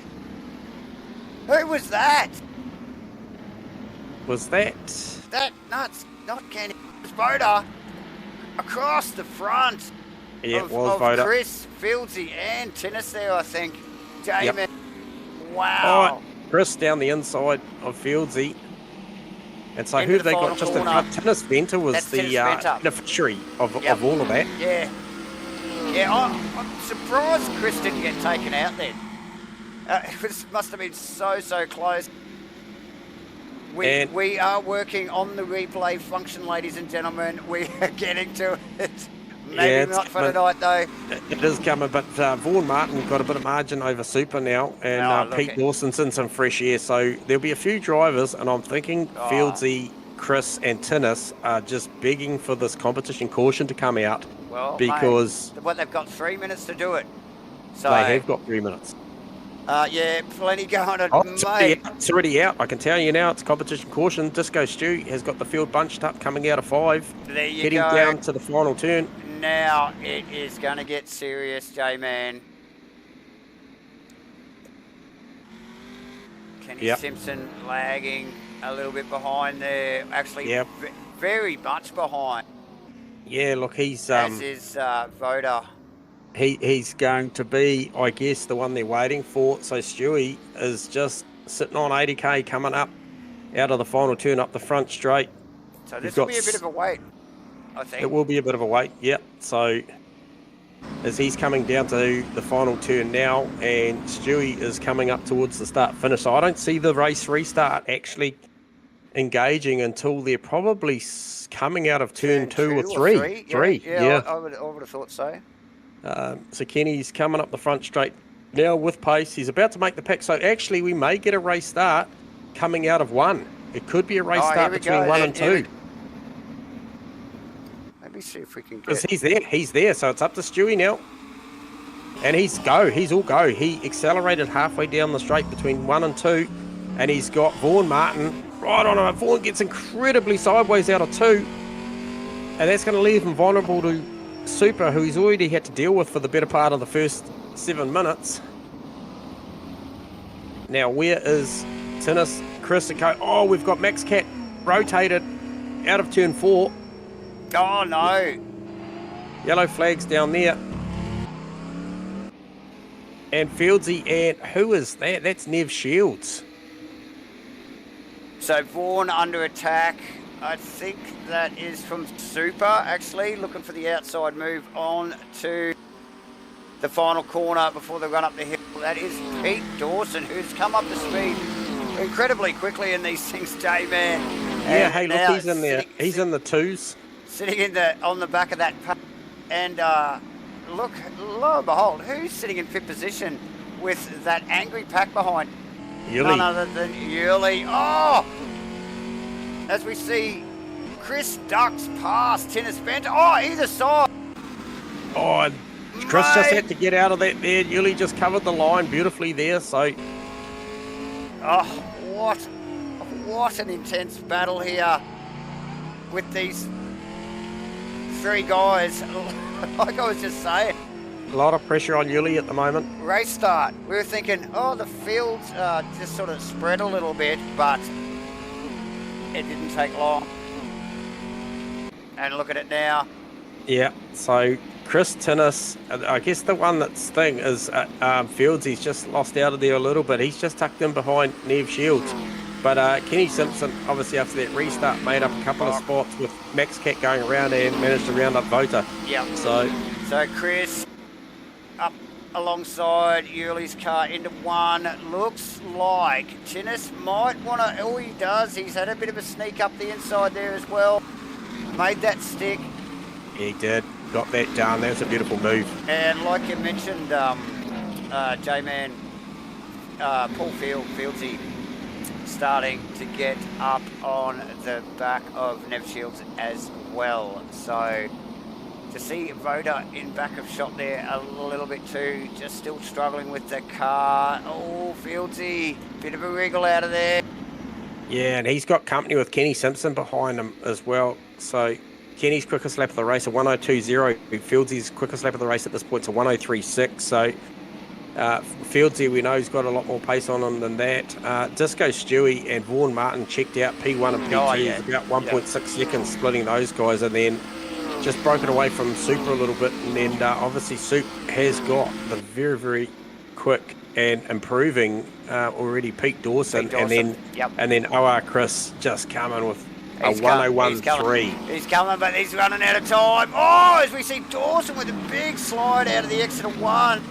Who was that? Was that? No, it's not Kenny. It was Voda across the front. Yeah, of, it was of Voda. Chris, Fieldsy and Tennis there, I think. J-Man. Yep. Wow. Chris down the inside of Fieldsy. And so Into who the they got final just in corner. front? Tennis Venter was That's the Tennis Venter. beneficiary of all of that. Yeah. Yeah, I'm surprised Chris didn't get taken out then. It must have been so close. We are working on the replay function, ladies and gentlemen. We are getting to it. Maybe not for tonight, though. It is coming, but Vaughan Martin got a bit of margin over Super now, and Pete Dawson's in some fresh air. So there'll be a few drivers, and I'm thinking Fieldsy, Chris, and Tinnis are just begging for this competition caution to come out. Well, because they've got 3 minutes to do it. So they have got 3 minutes. Yeah, plenty going on, mate. It's already out. I can tell you now. It's competition caution. Disco Stu has got the field bunched up, coming out of 5, there you heading go. down to the final turn. Now it is going to get serious, J-Man. Kenny Simpson lagging a little bit behind there. Actually, very much behind. Yeah, look, he's as is Voda. He's going to be, I guess, the one they're waiting for. So Stewie is just sitting on 80k coming up out of the final turn up the front straight. So this will be a bit of a wait, I think. It will be a bit of a wait, yep. So as he's coming down to the final turn now, and Stewie is coming up towards the start-finish. So I don't see the race restart actually engaging until they're probably coming out of turn 2 or 3. Yeah. I would have thought so. So Kenny's coming up the front straight now with pace. He's about to make the pack. So actually we may get a race start coming out of 1. It could be a race start between 1 and 2. Let me see if we can get... Because he's there. So it's up to Stewie now. And he's all go. He accelerated halfway down the straight between 1 and 2. And he's got Vaughan Martin right on him. Vaughan gets incredibly sideways out of 2. And that's going to leave him vulnerable to Super, who he's already had to deal with for the better part of the first 7 minutes. Now, where is Tinnis, Chris, and Co? Oh, we've got Max Cat rotated out of turn 4. Oh, no. Yellow flags down there. And Fieldsy, and who is that? That's Nev Shields. So, Vaughan under attack. I think that is from Super, actually, looking for the outside move on to the final corner before they run up the hill. That is Pete Dawson, who's come up to speed incredibly quickly in these things, J-Man. Yeah, hey, look, he's in there. He's in the 2s. Sitting on the back of that pack. And look, lo and behold, who's sitting in 5th position with that angry pack behind? Yuli. None other than Yuli. Oh! As we see, Chris ducks past Tennis Venter. Oh, either side. Oh, Chris just had to get out of that there. Yuli just covered the line beautifully there. So, oh, what an intense battle here with these 3 guys. Like I was just saying. a lot of pressure on Yuli at the moment. Race start. We were thinking, oh, the fields just sort of spread a little bit, but it didn't take long. And look at it now. Yeah, so Chris Tinnis, I guess the one that's thing is Fields, he's just lost out of there a little bit. He's just tucked in behind Nev Shields. But Kenny Simpson, obviously after that restart, made up a couple of spots with Max Cat going around and managed to round up Vota. Yeah. So Chris up alongside Yurley's car into one. Looks like Tinnis might want to, all he does, he's had a bit of a sneak up the inside there as well. Made that stick. He did. Got that down. That was a beautiful move. And like you mentioned, J-Man, Paul Fieldsy starting to get up on the back of Nev Shields as well. So to see Voda in back of shot there a little bit too, just still struggling with the car. Oh, Fieldsy, bit of a wriggle out of there. Yeah, and he's got company with Kenny Simpson behind him as well. So Kenny's quickest lap of the race, a 1:02.0. Fieldsy's quickest lap of the race at this point is a 1:03.6. So Fieldsy, we know, he's got a lot more pace on him than that. Disco Stewie and Vaughan Martin checked out P1 and P2, about 1.6 seconds splitting those guys, and then just broken away from Super a little bit. And then obviously Super has got the very, very quick and improving already Pete Dawson. And then OR Chris just coming with a 1:01.3. He's coming, but he's running out of time. Oh, as we see Dawson with a big slide out of the exit of one.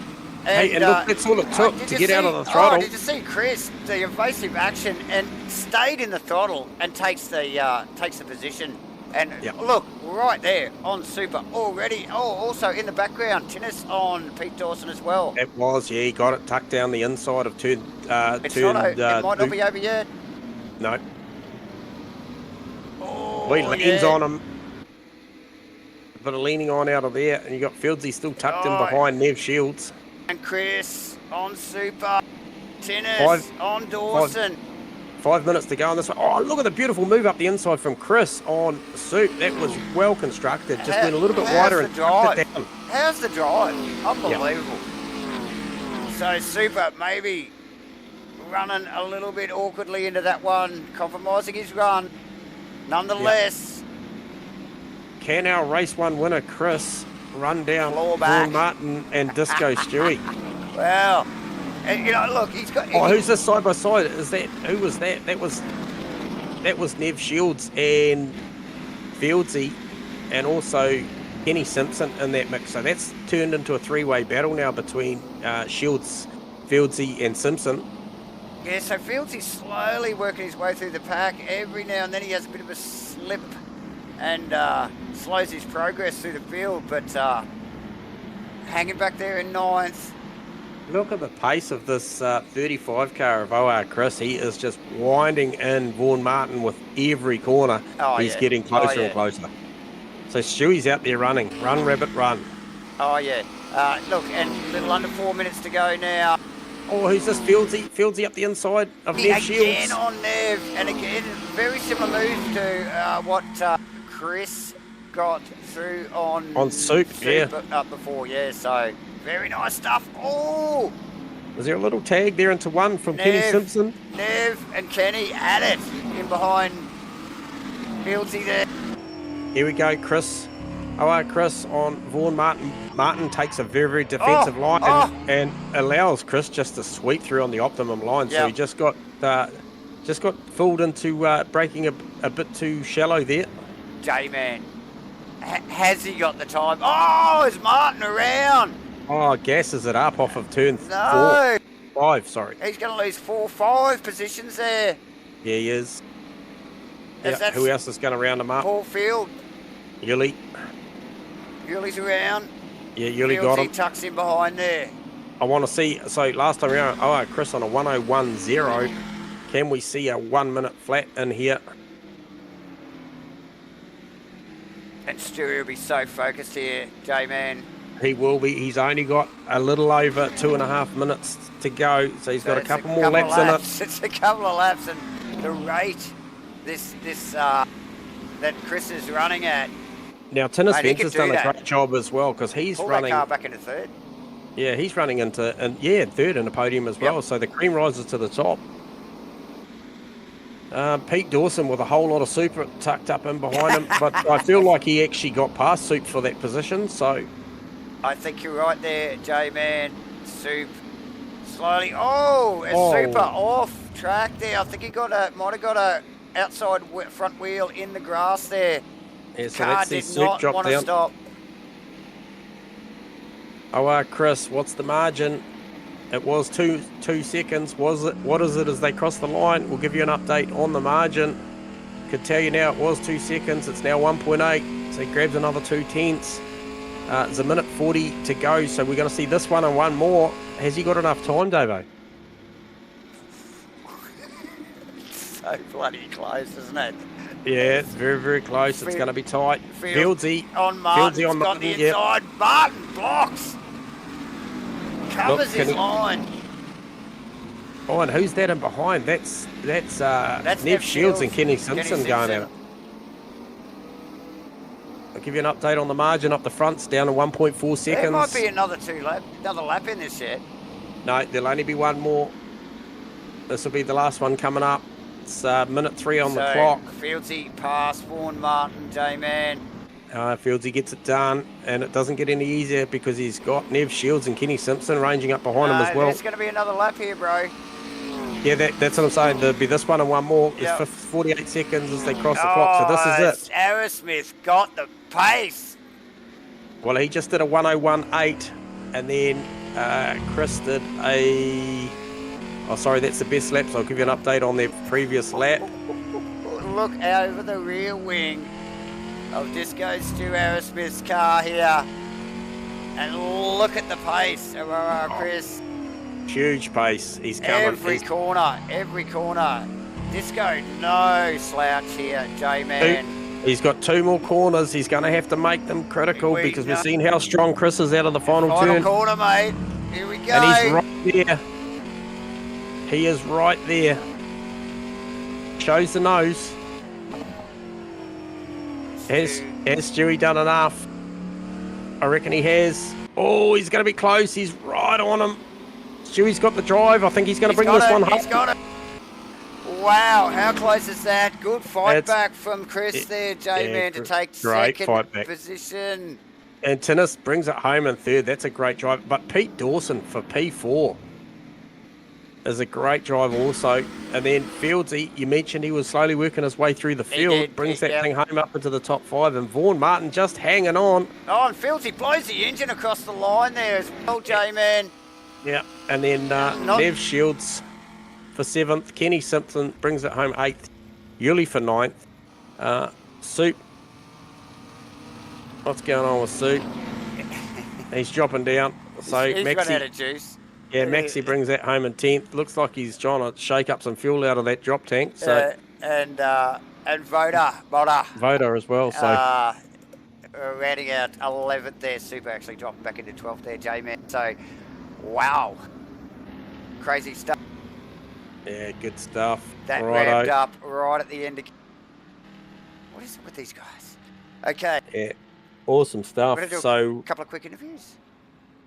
And look, that's all it took to get out of the throttle. Oh, did you see Chris, the evasive action, and stayed in the throttle and takes the position. And look, right there on Super already. Oh, also in the background, Tinnis on Pete Dawson as well. It was, yeah, he got it tucked down the inside of turn. It might not be over yet. No. Oh, we leans on him. A bit of leaning on out of there, and you got Fieldsy still tucked in behind Nev Shields. And Chris on Super. Tinnis on Dawson. 5 minutes to go on this one. Oh, look at the beautiful move up the inside from Chris on Soup. That was well constructed. Just went a little bit wider and tucked it down. How's the drive? Unbelievable. So Super maybe running a little bit awkwardly into that one, compromising his run. Nonetheless. Can our race one winner, Chris, run down Vaughan Martin and Disco Stewie? Well, and, you know, look, he's got... who's this side by side? Who was that? That was Nev Shields and Fieldsy, and also Kenny Simpson in that mix. So that's turned into a three-way battle now between Shields, Fieldsy and Simpson. Yeah, so Fields is slowly working his way through the pack. Every now and then he has a bit of a slip and slows his progress through the field, but hanging back there in ninth. Look at the pace of this 35 car of OR Chris. He is just winding in Vaughan Martin with every corner. He's getting closer and closer. So Stewie's out there running. Run, rabbit, run. Oh, yeah. Look, and a little under 4 minutes to go now. Oh, who's this? Fieldsy up the inside of Nev Shields. Again on Nev, and again, very similar move to what Chris got through on Soup, before, so very nice stuff. Oh! Was there a little tag there into one from Kenny Simpson? Nev and Kenny at it in behind Fieldsy there. Here we go, Chris. Chris on Vaughan Martin. Martin takes a very, very defensive line and allows Chris just to sweep through on the optimum line. So he just got fooled into braking a bit too shallow there. J-Man, has he got the time? Oh, is Martin around? Oh, gasses it up off of turn 5, sorry. He's going to lose 4-5 positions there. Yeah, he is. Who else is going to round him up? Paul Field. Yuley's around. Yeah, Yuley got him. He tucks in behind there. I want to see, so last time around, Chris on a 1:01.0. Can we see a 1 minute flat in here? And Stewie will be so focused here, J-Man. He will be. He's only got a little over 2.5 minutes to go, so he's got a couple more laps in it. It's a couple of laps, and the rate that Chris is running at. Now, Tinnis Venture's done a great job as well, because he's running... that car back into third. Yeah, he's running into, third in the podium as well, so the cream rises to the top. Pete Dawson with a whole lot of super tucked up in behind him, but I feel like he actually got past Soup for that position, so... I think you're right there, J-Man. Soup slowly. Oh, Super off track there. I think he might have got a outside front wheel in the grass there. Yeah, so Car did not want to stop. Oh, Chris, what's the margin? It was 2 seconds. Was it? What is it as they cross the line? We'll give you an update on the margin. Could tell you now it was 2 seconds. It's now 1.8. So he grabs another 2/10. There's a minute 40 to go. So we're going to see this one and one more. Has he got enough time, Davo? So bloody close, isn't it? Yeah, it's very, very close. It's going to be tight. Fieldsy on Martin. Fieldsy on got the inside. Yep. Martin blocks. Covers his line. Oh, and who's that in behind? That's Nev Shields and Kenny Simpson going at it. I'll give you an update on the margin up the front's down to 1.4 seconds. There might be another lap in this yet. No, there'll only be one more. This will be the last one coming up. It's minute 3 on the clock. Fieldsy pass, Vaughan Martin, J-Man. Fieldsy gets it done, and it doesn't get any easier because he's got Nev Shields and Kenny Simpson ranging up behind him as well. There's going to be another lap here, bro. Yeah, that's what I'm saying. There'll be this one and one more. Yep. It's 48 seconds as they cross the clock, so this is it. Aerosmith got the pace. Well, he just did a 101.8, and then Chris did a... Oh, sorry, that's the best lap, so I'll give you an update on their previous lap. Look over the rear wing of Disco Stu Aerosmith's car here. And look at the pace of Chris. Huge pace. He's coming. Every corner. Disco, no slouch here, J-Man. He's got 2 more corners. He's going to have to make them critical because we've seen how strong Chris is out of the final turn. Final corner, mate. Here we go. And he's right there. He is right there. Shows the nose. Has Stewie done enough? I reckon he has. Oh, he's going to be close. He's right on him. Stewie's got the drive. I think he's going to bring this one home. He's got it. Wow, how close is that? Good fight back from Chris there, J-Man, to take second position. And Tinnis brings it home in third. That's a great drive. But Pete Dawson for P4 is a great drive also. And then Fieldsy, you mentioned he was slowly working his way through the field. Brings that thing home up into the top 5. And Vaughan Martin just hanging on. Oh, and Fieldsy blows the engine across the line there as well, J-Man. Yeah, and then Nev Shields for 7th. Kenny Simpson brings it home 8th. Yuli for 9th. Soup. What's going on with Soup? He's dropping down. So he's Maxi, got out of juice. Yeah, Maxi brings that home in 10th. Looks like he's trying to shake up some fuel out of that drop tank. So and Voda as well. So rounding out 11th there. Super actually dropped back into 12th there, J-Man. So wow, crazy stuff. Yeah, good stuff. That ramped up right at the end. What is it with these guys? Okay. Yeah, awesome stuff. So a couple of quick interviews.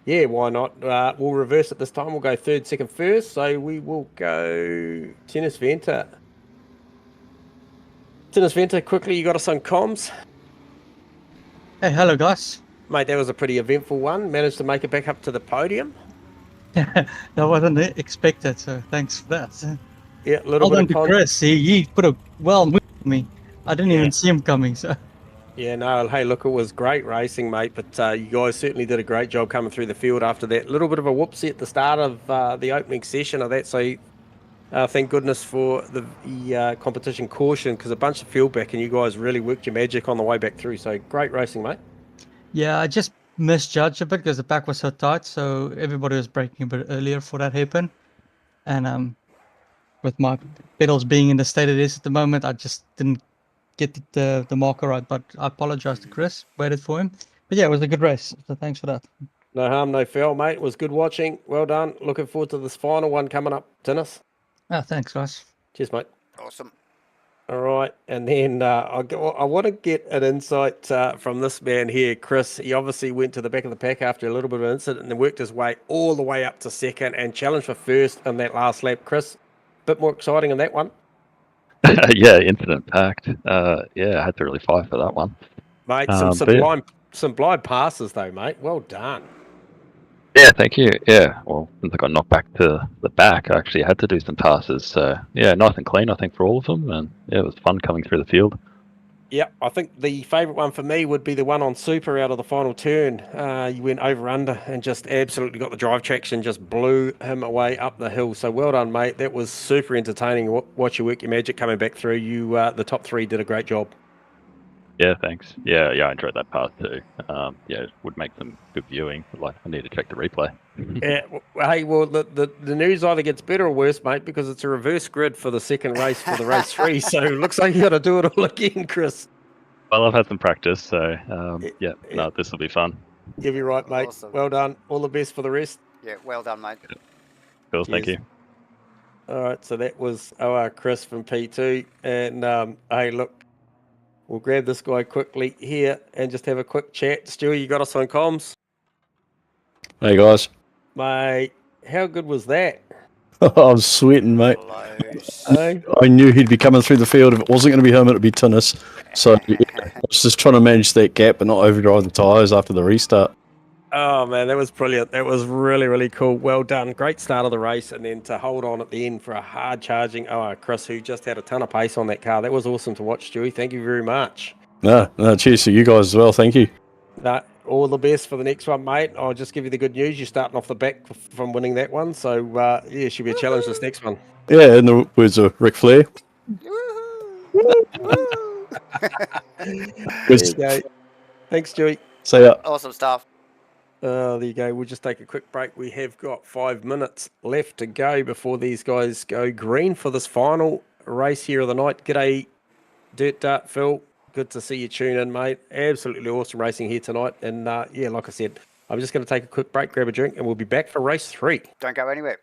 Yeah, why not? We'll reverse it this time. We'll go 3rd, 2nd, 1st. So we will go Tennis Venter. Tennis Venter, quickly, you got us on comms? Hey, hello guys. Mate, that was a pretty eventful one. Managed to make it back up to the podium. That wasn't expected, so thanks for that. Yeah, a little bit of Chris, he put a well with me. I didn't even see him coming, so... Yeah, no, hey, look, it was great racing, mate, but you guys certainly did a great job coming through the field after that. Little bit of a whoopsie at the start of the opening session of that, so thank goodness for the competition caution, because a bunch of field back and you guys really worked your magic on the way back through, so great racing, mate. Yeah, I just misjudged a bit because the pack was so tight, so everybody was braking a bit earlier for that happen. And with my pedals being in the state it is at the moment, I just didn't get the marker right, but I apologize to Chris, waited for him. But yeah, it was a good race, so thanks for that. No harm, no foul, mate. It was good watching. Well done. Looking forward to this final one coming up, Dennis. Thanks, guys. Cheers, mate. Awesome. All right, and then I want to get an insight from this man here, Chris. He obviously went to the back of the pack after a little bit of an incident and then worked his way all the way up to second and challenged for first in that last lap. Chris, a bit more exciting in that one? Yeah, incident packed. Yeah, I had to really fight for that one. Mate, some blind passes though, mate. Well done. Yeah, thank you. Yeah, well, since I got knocked back to the back, I actually had to do some passes. So yeah, nice and clean, I think, for all of them, and yeah, it was fun coming through the field. Yeah, I think the favourite one for me would be the one on Super out of the final turn. You went over under and just absolutely got the drive traction, just blew him away up the hill. So well done, mate. That was super entertaining. Watch you work your magic coming back through. You, the top three, did a great job. Yeah, thanks. Yeah, I enjoyed that pass too. Yeah, it would make some good viewing. Like, I need to check the replay. Yeah, hey, well, the news either gets better or worse, mate, because it's a reverse grid for the second race for the race 3. So it looks like you got to do it all again, Chris. Well, I've had some practice, so yeah, Yeah. no, this will be fun. You'll be right, mate. Awesome. Well done. All the best for the rest. Yeah, well done, mate. Cool, thank Cheers. you. All right, so that was Chris from P2. And hey, look, we'll grab this guy quickly here and just have a quick chat. Stewie, you got us on comms? Hey guys. Mate, how good was that? I'm sweating, mate. Close. Hey? I knew he'd be coming through the field. If it wasn't going to be him, it'd be Tinnis. So yeah, I was just trying to manage that gap and not overdrive the tyres after the restart. Oh, man, that was brilliant. That was really, really cool. Well done. Great start of the race. And then to hold on at the end for a hard charging Chris, who just had a ton of pace on that car. That was awesome to watch, Stewie. Thank you very much. No, cheers to you guys as well. Thank you. All the best for the next one, mate. I'll just give you the good news. You're starting off the back from winning that one. So, yeah, should be a challenge this next one. Yeah, in the words of Ric Flair. There you go. Thanks, Stewie. See ya. Awesome stuff. There you go. We'll just take a quick break. We have got 5 minutes left to go before these guys go green for this final race here of the night. G'day, Dirt Dart Phil. Good to see you tune in, mate. Absolutely awesome racing here tonight. And yeah, like I said, I'm just going to take a quick break, grab a drink, and we'll be back for race 3. Don't go anywhere.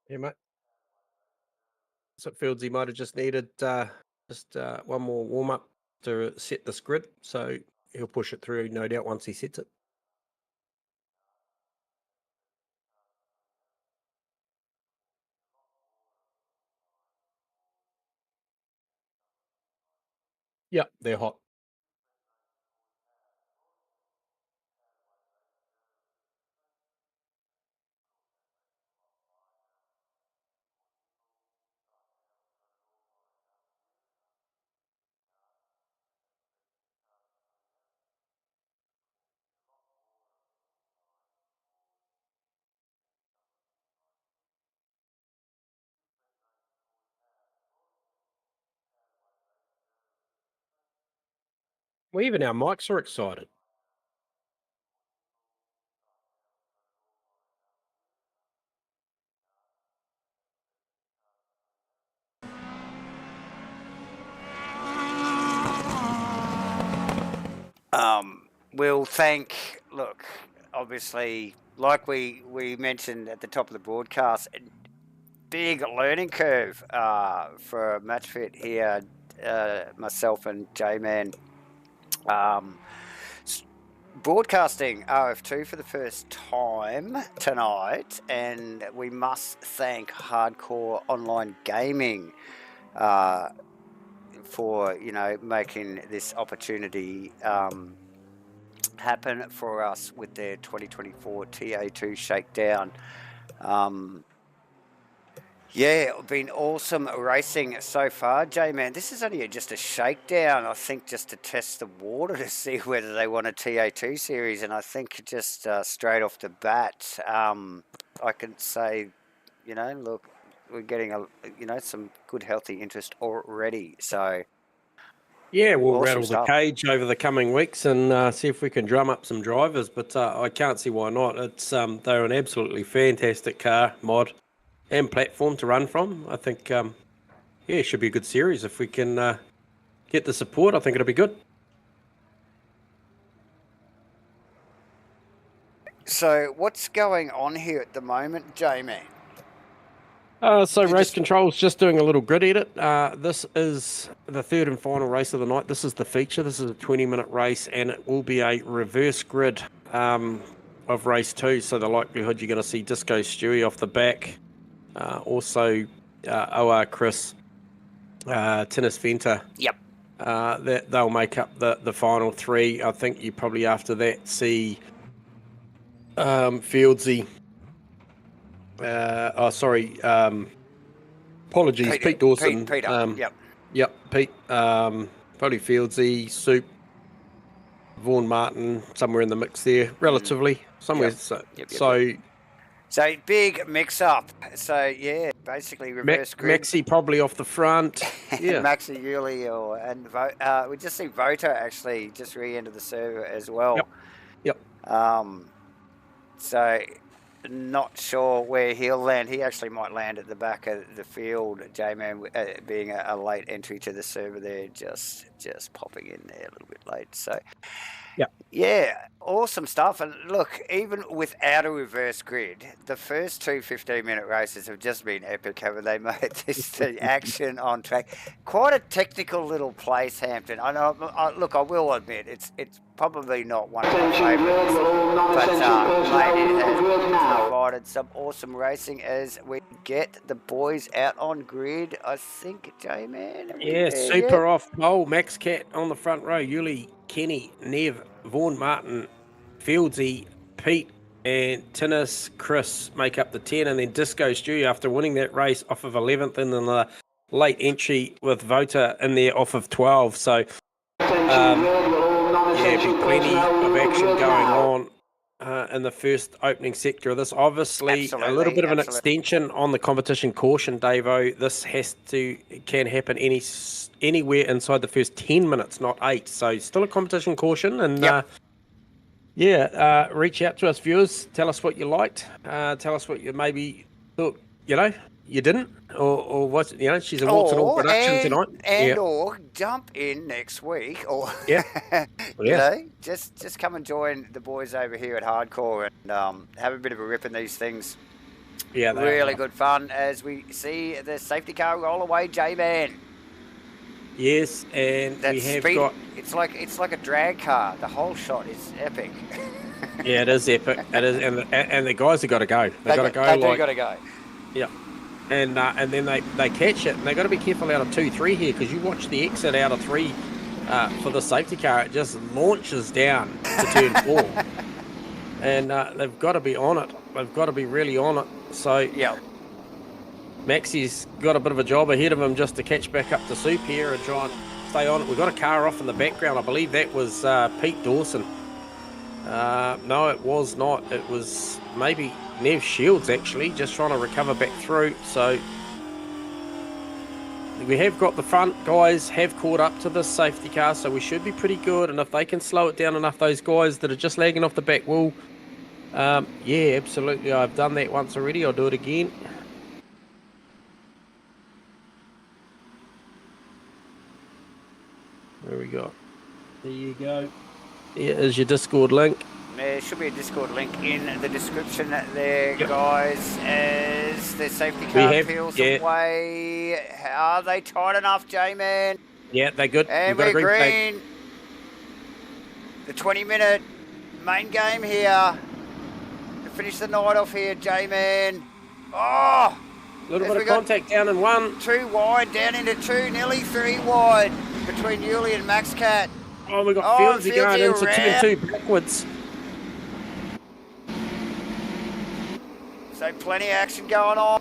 Yeah, mate. So Fieldsy might have just needed one more warm up to set this grid, so he'll push it through, no doubt, once he sets it. Yeah, they're hot. Well, even our mics are excited. We'll thank, look, obviously, like we mentioned at the top of the broadcast, big learning curve for MATCHFIT here, myself and J-Man. Broadcasting RF2 for the first time tonight, and we must thank Hardcore Online Gaming for making this opportunity happen for us with their 2024 TA2 Shakedown. Yeah, been awesome racing so far. J-Man, this is only just a shakedown, I think, just to test the water to see whether they want a TA2 series. And I think just straight off the bat, I can say, look, we're getting some good healthy interest already. So yeah, we'll awesome rattle stuff. the cage over the coming weeks and see if we can drum up some drivers. But I can't see why not. It's they're an absolutely fantastic car, mod, and platform to run from. I think, it should be a good series if we can get the support. I think it'll be good. So what's going on here at the moment, J-Man? So race control's just doing a little grid edit. This is the third and final race of the night. This is the feature. This is a 20-minute race, and it will be a reverse grid of race 2. So the likelihood you're going to see Disco Stewie off the back, also OR Chris, Tennis Venter. Yep. That they'll make up the final 3. I think you probably after that see Fieldsy. Apologies, Pete Dawson. Pete, yep. Yep, Pete. Probably Fieldsy, Soup, Vaughan Martin, somewhere in the mix there, relatively. Somewhere. Yep. So big mix up. So yeah, basically reverse grid. Maxi probably off the front. Yeah. Maxi Yuli and we just see Vota actually just re-enter the server as well. Yep. So not sure where he'll land. He actually might land at the back of the field. J-Man being a late entry to the server there, just popping in there a little bit late. So yeah, awesome stuff. And look, even without a reverse grid, the first 2 15-minute races have just been epic, haven't they, mate? The action on track. Quite a technical little place, Hampton. I know. Look, I will admit, it's probably not one of my favourites, but mate, it has provided some awesome racing as we get the boys out on grid. I think, J-Man. Yeah, super off pole. Max Cat on the front row. Yuli, Kenny, Nev, Vaughan Martin, Fieldsy, Pete, and Tinnis, Chris make up the 10, and then Disco Stew after winning that race off of 11th, and then the late entry with Vota in there off of 12. So, plenty of action going on in the first opening sector of this. Obviously, a little bit of an extension on the competition caution, Davo. This can happen anywhere inside the first 10 minutes, not 8. So still a competition caution. And reach out to us, viewers. Tell us what you liked. Tell us what you maybe thought, you didn't. Or what, she's a warts and all production tonight. Or jump in next week. Or, just come and join the boys over here at Hardcore and have a bit of a rip in these things. Yeah, they really are. good fun as we see the safety car roll away, J-Man. Yes, and That we have speed, got. it's like a drag car. The whole shot is epic. Yeah, it is epic. It is, and the guys have got to go. They've got to go. They do like, got to go. yeah. And then they catch it, and they've got to be careful out of 2-3 here, because you watch the exit out of 3 for the safety car. It just launches down to turn 4, and they've got to be on it. They've got to be really on it. So Yeah. Maxie's got a bit of a job ahead of him just to catch back up to Soup here and try and stay on it. We've got a car off in the background. I believe that was Pete Dawson. No, it was not. It was maybe Nev Shields, actually, just trying to recover back through. So we have got the front guys have caught up to this safety car, so we should be pretty good. And if they can slow it down enough, those guys that are just lagging off the back wheel, yeah, absolutely. I've done that once already. I'll do it again. There we go. There you go. Here is your Discord link. There should be a Discord link in the description there, guys, as the safety car peels away. Are they tight enough, J-Man? Yeah, they're good. And We've got we're a green green. The 20-minute main game here to finish the night off here, J-Man. Oh! A little bit of contact down in 1. 2 wide, down into 2, nearly 3 wide between Yuli and MaxCat. Oh, we've got Fieldsy going into around. turn 2 backwards. So plenty of action going on.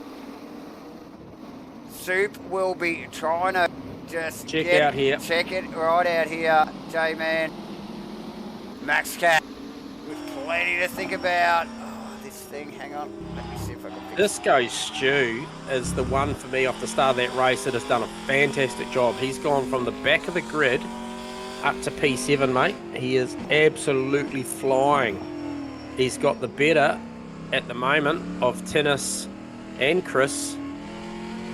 Soup will be trying to just check it right out here, J-Man. MaxCat with plenty to think about. Oh, this thing, hang on. Let me see if I can fix Disco Stew is the one for me off the start of that race that has done a fantastic job. He's gone from the back of the grid up to P7, mate. He is absolutely flying. He's got the better at the moment of Tennis and Chris.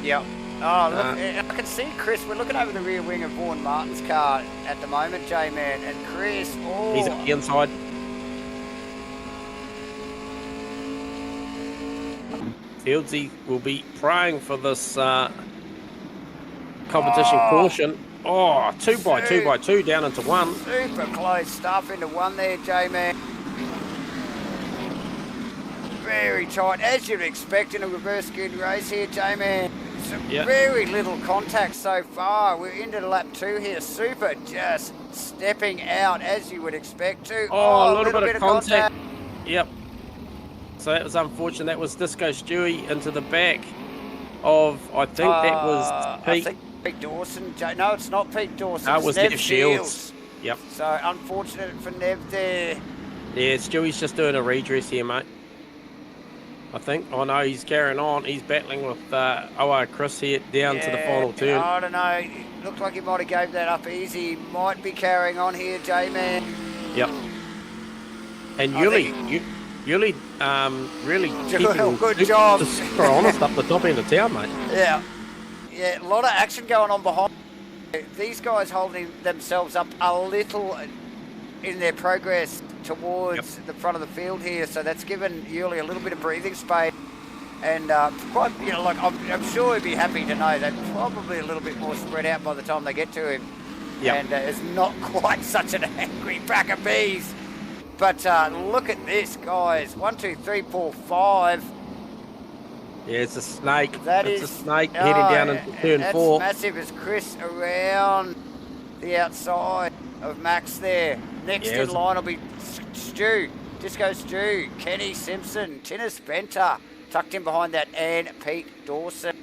Yep. Oh, look, I can see Chris. We're looking over the rear wing of Vaughan Martin's car at the moment, J-Man. And Chris, oh. He's at the inside. Fieldsy will be praying for this competition caution. Oh, 2x2 down into 1. Super close stuff into 1 there, J-Man. Very tight, as you'd expect in a reverse geared race here, J-Man. Very little contact so far. We're into lap 2 here. Super just stepping out as you would expect to. Oh, a little bit of contact. Yep. So that was unfortunate. That was Disco Stewie into the back of, I think that was Pete. I think Pete Dawson. No, it's not Pete Dawson. No, it was Nev Shields. Yep. So unfortunate for Nev there. Yeah, Stewie's just doing a redress here, mate. I think. Oh no, he's carrying on. He's battling with Chris here down to the final turn. I don't know. It looked like he might have gave that up easy. Might be carrying on here, J-Man. Yep. And Yuli really keeping good job. Super honest up the top end of town, mate. Yeah. Yeah, a lot of action going on behind. These guys holding themselves up a little in their progress towards the front of the field here, so that's given Yuli a little bit of breathing space, and quite, like I'm sure he'd be happy to know they're probably a little bit more spread out by the time they get to him, and it's not quite such an angry pack of bees. But look at this, guys! 1, 2, 3, 4, 5. Yeah, it's a snake. It's a snake heading down into turn 4. That's massive as Chris around the outside of Max there. Next in line will be Stu, Disco Stu, Kenny Simpson, Tinnis Benter, tucked in behind that, and Pete Dawson.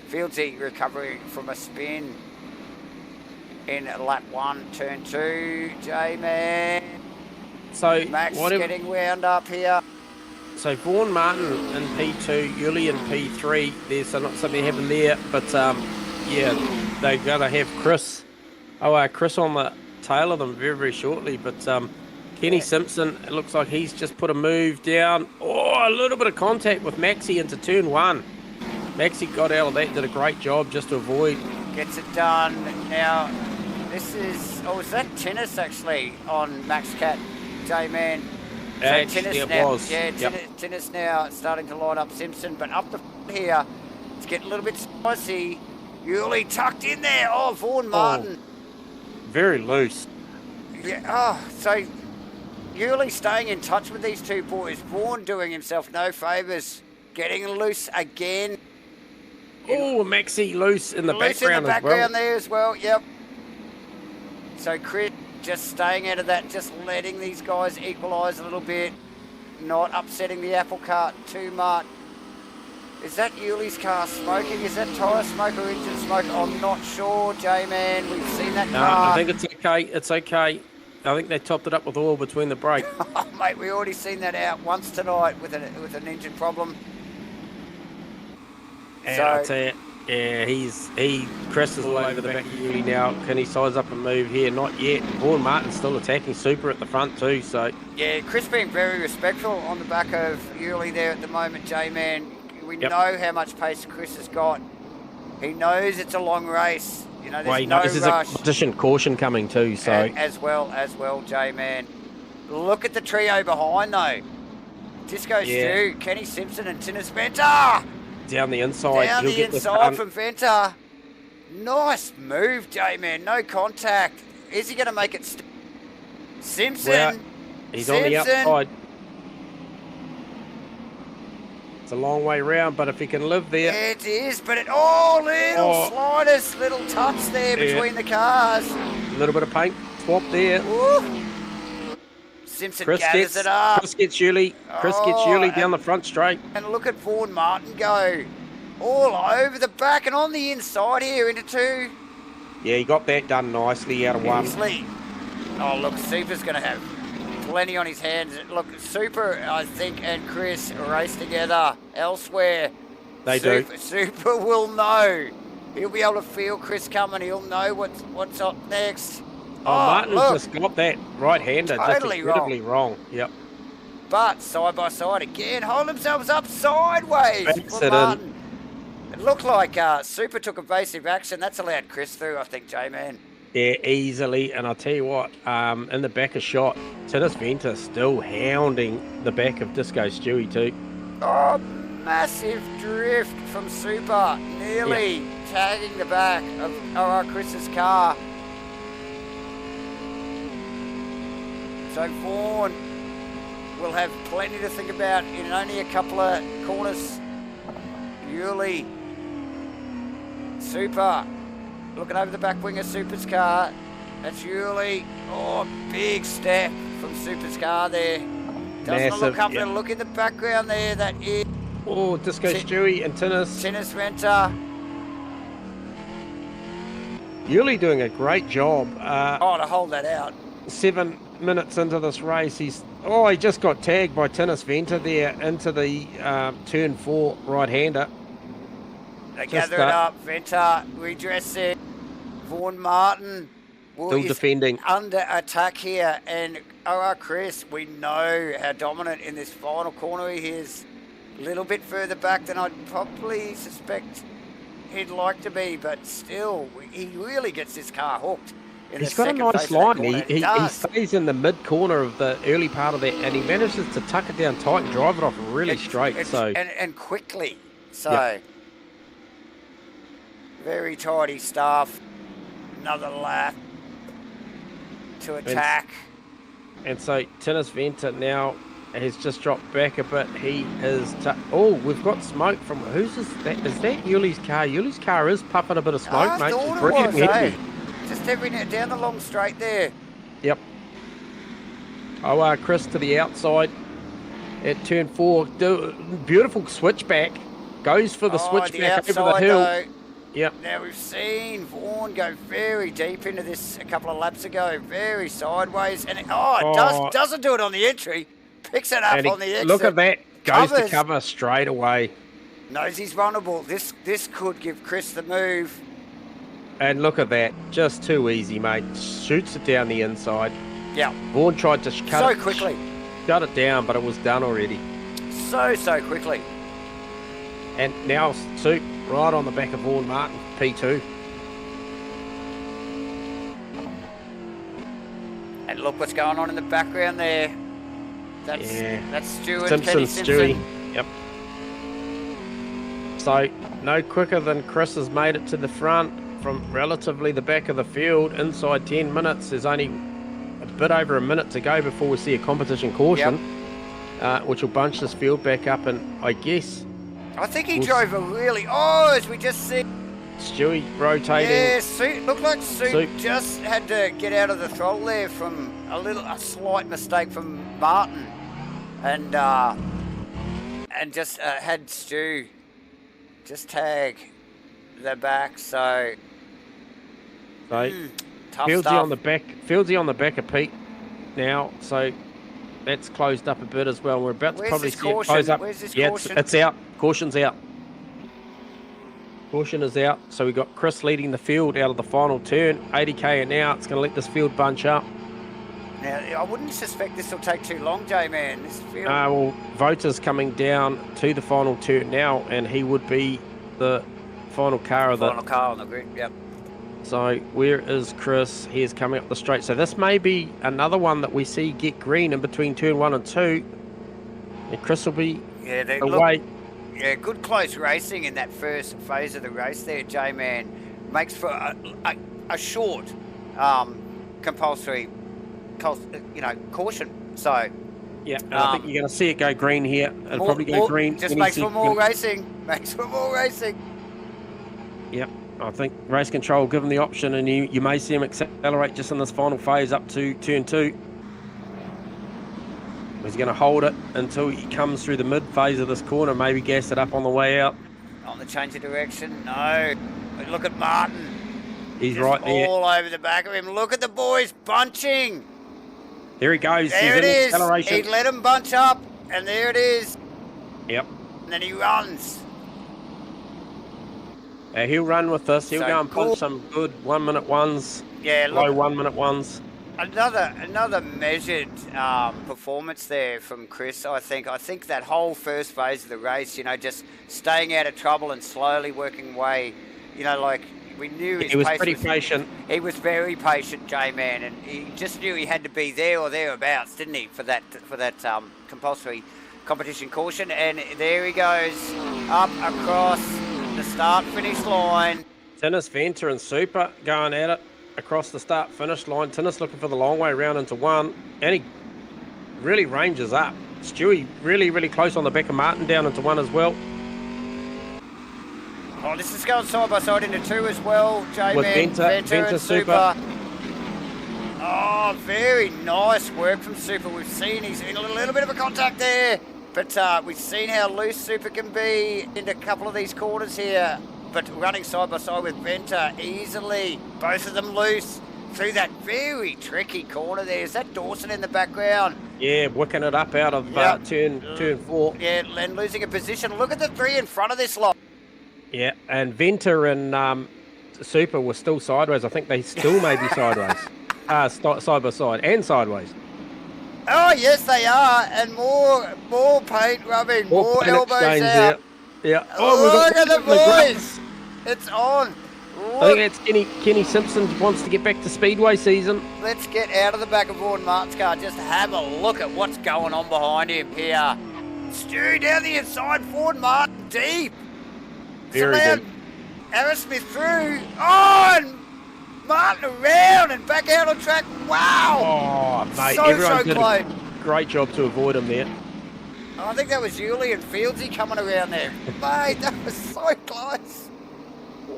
Fieldsy recovering from a spin in lap 1, turn 2. J-Man. So Max getting wound up here. So Vaughan Martin in P2, Yuli in P3. There's something happened there, but yeah, they're gonna have Chris on the tail of them very, very shortly. But Kenny Simpson, it looks like he's just put a move down. Oh, a little bit of contact with Maxie into turn 1. Maxie got out of that, did a great job just to avoid. Gets it done. Now, this is, is that Tennis actually on MaxCat, J-Man? Actually, it was. Yeah, Yep. Tinnis now starting to line up Simpson, but up the front here, it's getting a little bit spicy. Yuli tucked in there. Oh, Vaughan Martin. Very loose. Yeah. Oh, so Yuli staying in touch with these two boys. Vaughan doing himself no favours, getting loose again. Oh, Maxi loose in the Loose background in the as well. background there as well. Yep. So Chris just staying out of that, just letting these guys equalise a little bit, not upsetting the apple cart too much. Is that Yuli's car smoking? Is that tyre smoke or engine smoke? I'm not sure, J-Man. We've seen that No, car. I think it's okay. It's okay. I think they topped it up with oil between the brake. Oh, mate, we already seen that out once tonight with an engine problem. And So- I tell you, yeah, Chris is all over the back of Yuli now. Can he size up and move here? Not yet. Vaughan Martin's still attacking Super at the front too. So Yeah, Chris being very respectful on the back of Yuli there at the moment, J-Man. We know how much pace Chris has got. He knows it's a long race. You know, there's no there's rush. a competition caution coming too. So As well, J-Man. Look at the trio behind though. Disco Stu, Kenny Simpson and Tinnis Venter. down the inside. Down he'll the get this inside done. from Venter. Nice move, J-Man. No contact. Is he going to make it? Simpson. Well, he's on the Simpson. outside. It's a long way round, but if he can live there, It is, but little sliders, little touch there between the cars. a little bit of paint swap there. Woo. Simpson gathers it up. Chris gets Yuli. Chris gets Yuli down the front straight. And look at Vaughan Martin go. All over the back and on the inside here into two. Yeah, he got that done nicely out of one. Easily. Oh, look, Super's going to have plenty on his hands. Look, Super, I think, and Chris race together elsewhere. They do. Super will know. He'll be able to feel Chris coming. He'll know what's up next. Martin look. just got that right-hander Totally just incredibly wrong. Yep. But side by side again, hold themselves up sideways Backs for it Martin. It looked like Super took evasive action. That's allowed Chris through, I think, J-Man. Yeah, easily. And I'll tell you what, in the back of shot, Tinnis Venter still hounding the back of Disco Stewie too. Oh, massive drift from Super, nearly tagging the back of Chris's car. So Vaughan will have plenty to think about in only a couple of corners. Yuli, Super, looking over the back wing of Super's car. That's Yuli. Oh, big step from Super's car there. Doesn't Massive, look up there. Look in the background there. That is Oh, Disco Stewie and Tinnis. Tinnis Venter. Yuli doing a great job. To hold that out. 7 minutes into this race, he just got tagged by Tinnis Venter there into the turn 4 right-hander. They gather it up. Venter redressing. Vaughan Martin Still defending. Under attack here. And Chris, we know how dominant in this final corner he is. A little bit further back than I'd probably suspect he'd like to be, but still, he really gets this car hooked. He's got a nice line. He stays in the mid corner of the early part of that, and he manages to tuck it down tight and drive it off really straight. And quickly. So, very tidy stuff. Another lap to attack. And so Tinnis Venter now has just dropped back a bit. He is... we've got smoke from... Who's that? Is that Yuli's car? Yuli's car is puffing a bit of smoke, mate. I thought It's it breathing was, heavy. Just having it down the long straight there. Yep. Chris to the outside at turn 4. Beautiful switchback. Goes for the switchback over the hill. Though. Yep. Now we've seen Vaughan go very deep into this a couple of laps ago, very sideways, and doesn't do it on the entry, picks it up on the exit. Look at that, goes to cover straight away. Knows he's vulnerable. This could give Chris the move. And look at that, just too easy, mate. Shoots it down the inside. Yeah. Vaughan tried to cut it down, but it was done already. So quickly. And now Soup right on the back of Vaughan Martin, P2. And look what's going on in the background there. That's Stu and Kenny Simpson. Stewie. Yep. So no quicker than Chris has made it to the front from relatively the back of the field inside 10 minutes. There's only a bit over a minute to go before we see a competition caution, which will bunch this field back up, and I guess I think he drove a really as we just see Stewie rotating. Yeah, looked like Sue just had to get out of the throttle there from a slight mistake from Martin, and just had Stu just tag the back. So tough Fieldsy stuff. Fieldsy on the back of Pete now, so that's closed up a bit as well. We're about to probably see it close up. Where's this caution? It's out. Caution's out. Caution is out. So we've got Chris leading the field out of the final turn. 80k and now it's going to let this field bunch up. Now, I wouldn't suspect this will take too long, J-Man. This field... Well, Vota's coming down to the final turn now, and he would be the final car car on the grid, yep. So where is Chris? He is coming up the straight. So this may be another one that we see get green in between turn 1 and 2. And Chris will be away. Good close racing in that first phase of the race there, J-Man. Makes for a short compulsory caution. So yeah, and I think you're going to see it go green here, and probably go green. Just makes for more racing. Makes for more racing. Yep, I think race control will give him the option, and you may see him accelerate just in this final phase up to turn 2. He's going to hold it until he comes through the mid phase of this corner, maybe gas it up on the way out. On the change of direction, no. But look at Martin. He's just right there. All over the back of him. Look at the boys bunching. There he goes. There it is. He let him bunch up, and there it is. Yep. And then he runs. He'll run with this. He'll go and punch some good 1 minute ones. Yeah, low 1 minute ones. Another measured performance there from Chris. I think that whole first phase of the race, just staying out of trouble and slowly working away. Like we knew he was pretty patient. He was very patient, J-Man, and he just knew he had to be there or thereabouts, didn't he, for that compulsory competition caution. And there he goes up across the start-finish line. Tinnis, Venter and Super going at it across the start-finish line. Tinnis looking for the long way round into 1, and he really ranges up. Stewie really, really close on the back of Martin down into 1 as well. Oh, this is going side by side into 2 as well, J-Man. With Venter and Super. Oh, very nice work from Super. We've seen he's in a little bit of a contact there, but we've seen how loose Super can be in a couple of these corners here. But running side by side with Venter easily, both of them loose through that very tricky corner there. Is that Dawson in the background? Yeah, wicking it up out of turn 4. Yeah, and losing a position. Look at the 3 in front of this lot. Yeah, and Venter and Super were still sideways. I think they still may be sideways. Side by side and sideways. Oh, yes, they are. And more paint rubbing, more elbows out. Yeah. Look at the boys. It's on. I think that's Kenny Simpson wants to get back to Speedway season. Let's get out of the back of Vaughan Martin's car. Just have a look at what's going on behind him here. Stu down the inside, Vaughan Martin deep. Very good. Aerosmith through. Oh, and Martin around and back out on track. Wow. Oh, mate. So did close. A great job to avoid him there. I think that was Yuli and Fieldsy coming around there. Mate, that was so close.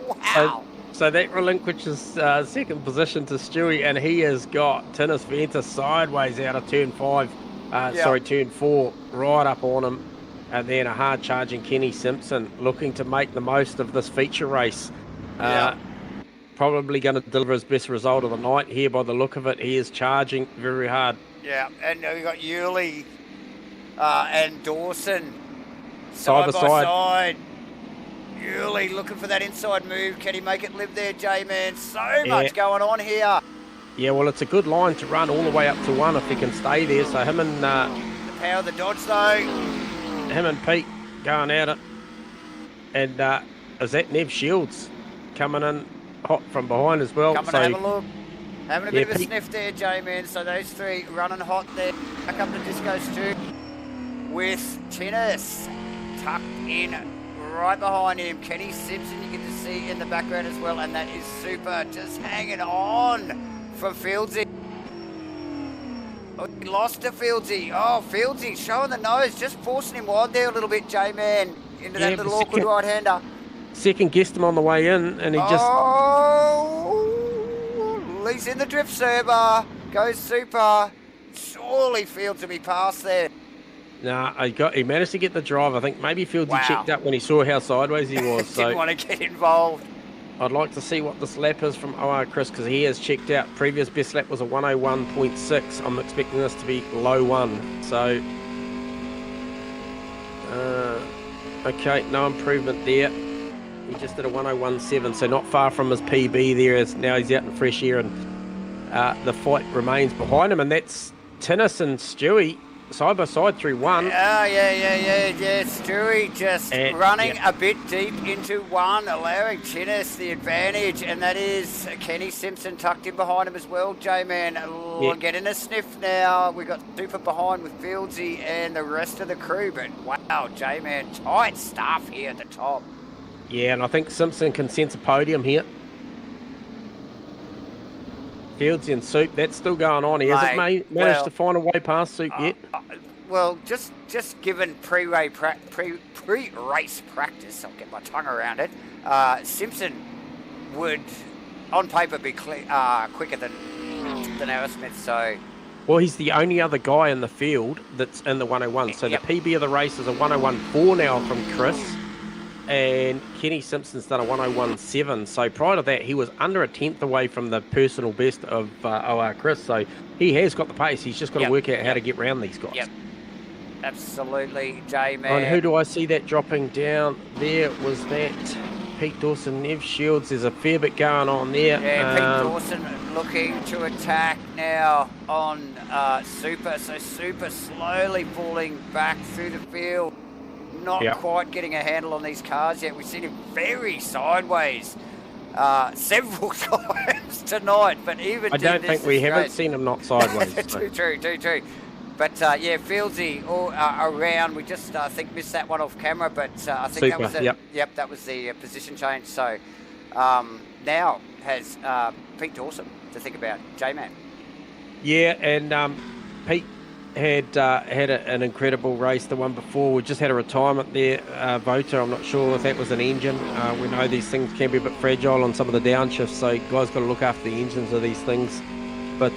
Wow. So that relinquishes second position to Stewie, and he has got Tinnis Venter sideways out of turn 4, right up on him. And then a hard-charging Kenny Simpson looking to make the most of this feature race. Probably going to deliver his best result of the night here by the look of it. He is charging very hard. Yeah, and we've got Yuli and Dawson side by side. Yuli looking for that inside move. Can he make it live there, J-Man? So much going on here. Yeah, well, it's a good line to run all the way up to 1 if he can stay there. So him and... the power of the Dodge, though. Him and Pete going at it. And is that Nev Shields coming in hot from behind as well? Coming to have a look. Having a bit of a sniff there, J-Man. So those three running hot there. Back up the Disco Stew with Tennis tucked in right behind him. Kenny Simpson, you get to see in the background as well. And that is Super just hanging on from Fieldsy. Oh, he lost to Fieldsy. Oh, Fieldsy showing the nose, just forcing him wide there a little bit, J-Man, into that little awkward right-hander. Second guessed him on the way in, and he just... Oh, he's in the drift server. Goes Super. Surely Fields will be past there. Nah, he managed to get the drive. I think maybe Fields checked up when he saw how sideways he was. Didn't want to get involved. I'd like to see what this lap is from OR Chris, because he has checked out. Previous best lap was a 101.6. I'm expecting this to be low 1. So, okay, no improvement there. He just did a 101.7, so not far from his PB there. As now he's out in fresh air, and the fight remains behind him. And that's Tinnis and Stewie side by side through 1. Yeah. Stewie just running a bit deep into 1, allowing Tinnis the advantage, and that is Kenny Simpson tucked in behind him as well. J-Man getting a sniff now. We've got Super behind with Fieldsy and the rest of the crew, but wow, J-Man, tight stuff here at the top. Yeah, and I think Simpson can sense a podium here. Fieldsy and Soup, that's still going on. He hasn't managed to find a way past Soup yet. Well, just given pre-race practice, I'll get my tongue around it, Simpson would, on paper, be quicker than Aerosmith, so... Well, he's the only other guy in the field that's in the 101. So the PB of the race is a 101.4 now from Chris. And Kenny Simpson's done a 101.7. So prior to that, he was under a tenth away from the personal best of OR Chris. So he has got the pace. He's just got to work out how to get around these guys. Yep. Absolutely, J-Man. And who do I see that dropping down there? Was that Pete Dawson, Nev Shields? There's a fair bit going on there. Yeah, Pete Dawson looking to attack now on Super. So Super slowly falling back through the field. Not quite getting a handle on these cars yet. We've seen him very sideways several times tonight, but even I don't think we haven't seen him not sideways. Too true. But Fieldsy all around. We just think missed that one off camera, but I think that was that was the position change. So now has Pete Dawson to think about. J-Man. Yeah, and Pete had an incredible race the one before. We just had a retirement there, Voter. I'm not sure if that was an engine. We know these things can be a bit fragile on some of the downshifts, so guys got to look after the engines of these things. But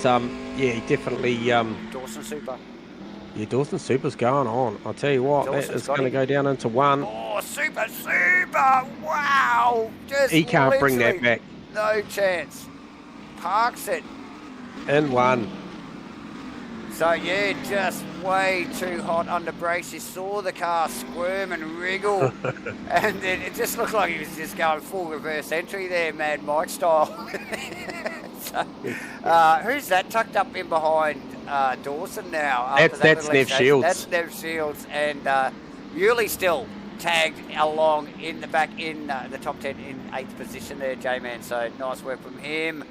he definitely Dawson Super. Yeah, Dawson Super's going on. I'll tell you what, that is going to go down into 1. Oh, Super! Wow! He can't bring that back. No chance. Parks it in 1. So just way too hot under brakes. You saw the car squirm and wriggle, and it just looked like he was just going full reverse entry there, Mad Mike style. So, who's that tucked up in behind Dawson now? That's Nev Shields. That's Nev Shields, and Yuli still tagged along in the back in the top 10 in 8th position there, J-Man. So nice work from him.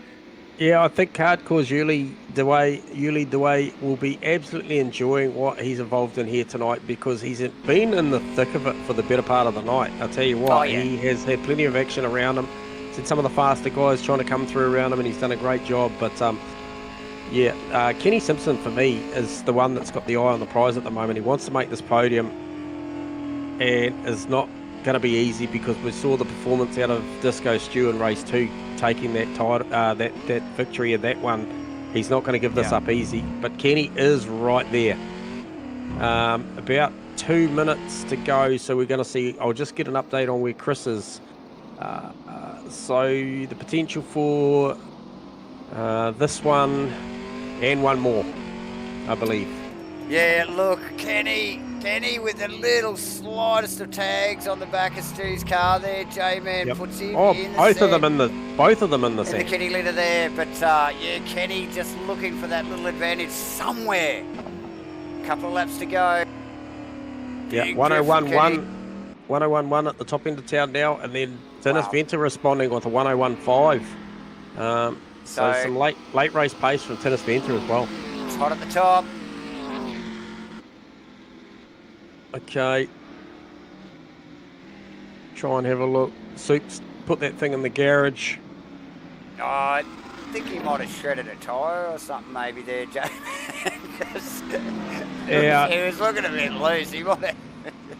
Yeah, I think Hardcore's Yuli Dewey will be absolutely enjoying what he's involved in here tonight, because he's been in the thick of it for the better part of the night. I'll tell you what, he has had plenty of action around him. Seen some of the faster guys trying to come through around him, and he's done a great job. But Kenny Simpson for me is the one that's got the eye on the prize at the moment. He wants to make this podium, and is not going to be easy, because we saw the performance out of Disco Stew in race 2, taking that title, that victory of that one. He's not going to give this up easy, but Kenny is right there. About 2 minutes to go, so we're going to see. I'll just get an update on where Chris is. So the potential for this one and one more, I believe. Yeah, look, Kenny with the little slightest of tags on the back of Stu's car there. J-Man puts him in the both of them in the the Kenny leader there. But Kenny just looking for that little advantage somewhere. Couple of laps to go. Yeah, 101.1 at the top end of town now, and then Dennis Venter responding with a 101.5. So some late race pace from Tennis Venter as well. It's hot at the top. Okay. Try and have a look. Soups, put that thing in the garage. Oh, I think he might have shredded a tyre or something maybe there, Jay. Yeah. He was looking a bit loose. He might have...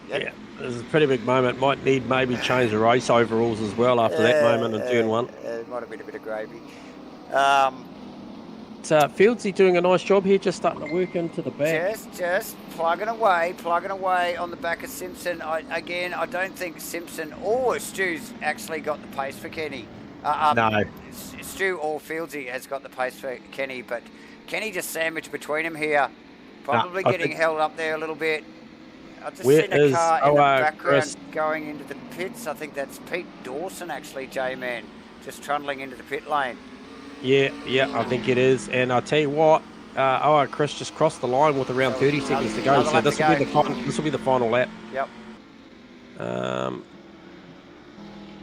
Yeah, this is a pretty big moment. Might need maybe change the race overalls as well after that moment in turn 1. It might have been a bit of gravy. Fieldsy doing a nice job here, just starting to work into the back. Just plugging away on the back of Simpson. I don't think Simpson or Stu's actually got the pace for Kenny. No. Stu or Fieldsy has got the pace for Kenny, but Kenny just sandwiched between them here. Probably getting held up there a little bit. I've just seen a car in the background Chris? going into the pits. I think that's Pete Dawson actually, J-Man, just trundling into the pit lane. Yeah, I think it is. And I'll tell you what, Chris just crossed the line with around 30 seconds to go. So this will be the final lap. Yep.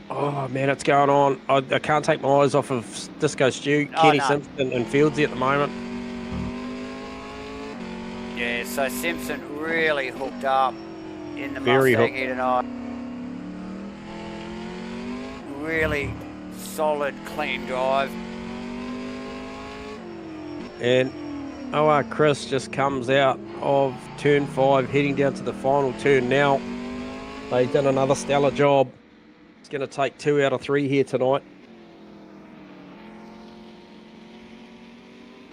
Oh man, it's going on. I can't take my eyes off of Disco Stu, Kenny Simpson, and Fieldsy at the moment. Yeah, so Simpson really hooked up in the Very Mustang here tonight. Really solid, clean drive. And Chris just comes out of turn 5, heading down to the final turn now. They've done another stellar job. It's going to take 2 out of 3 here tonight.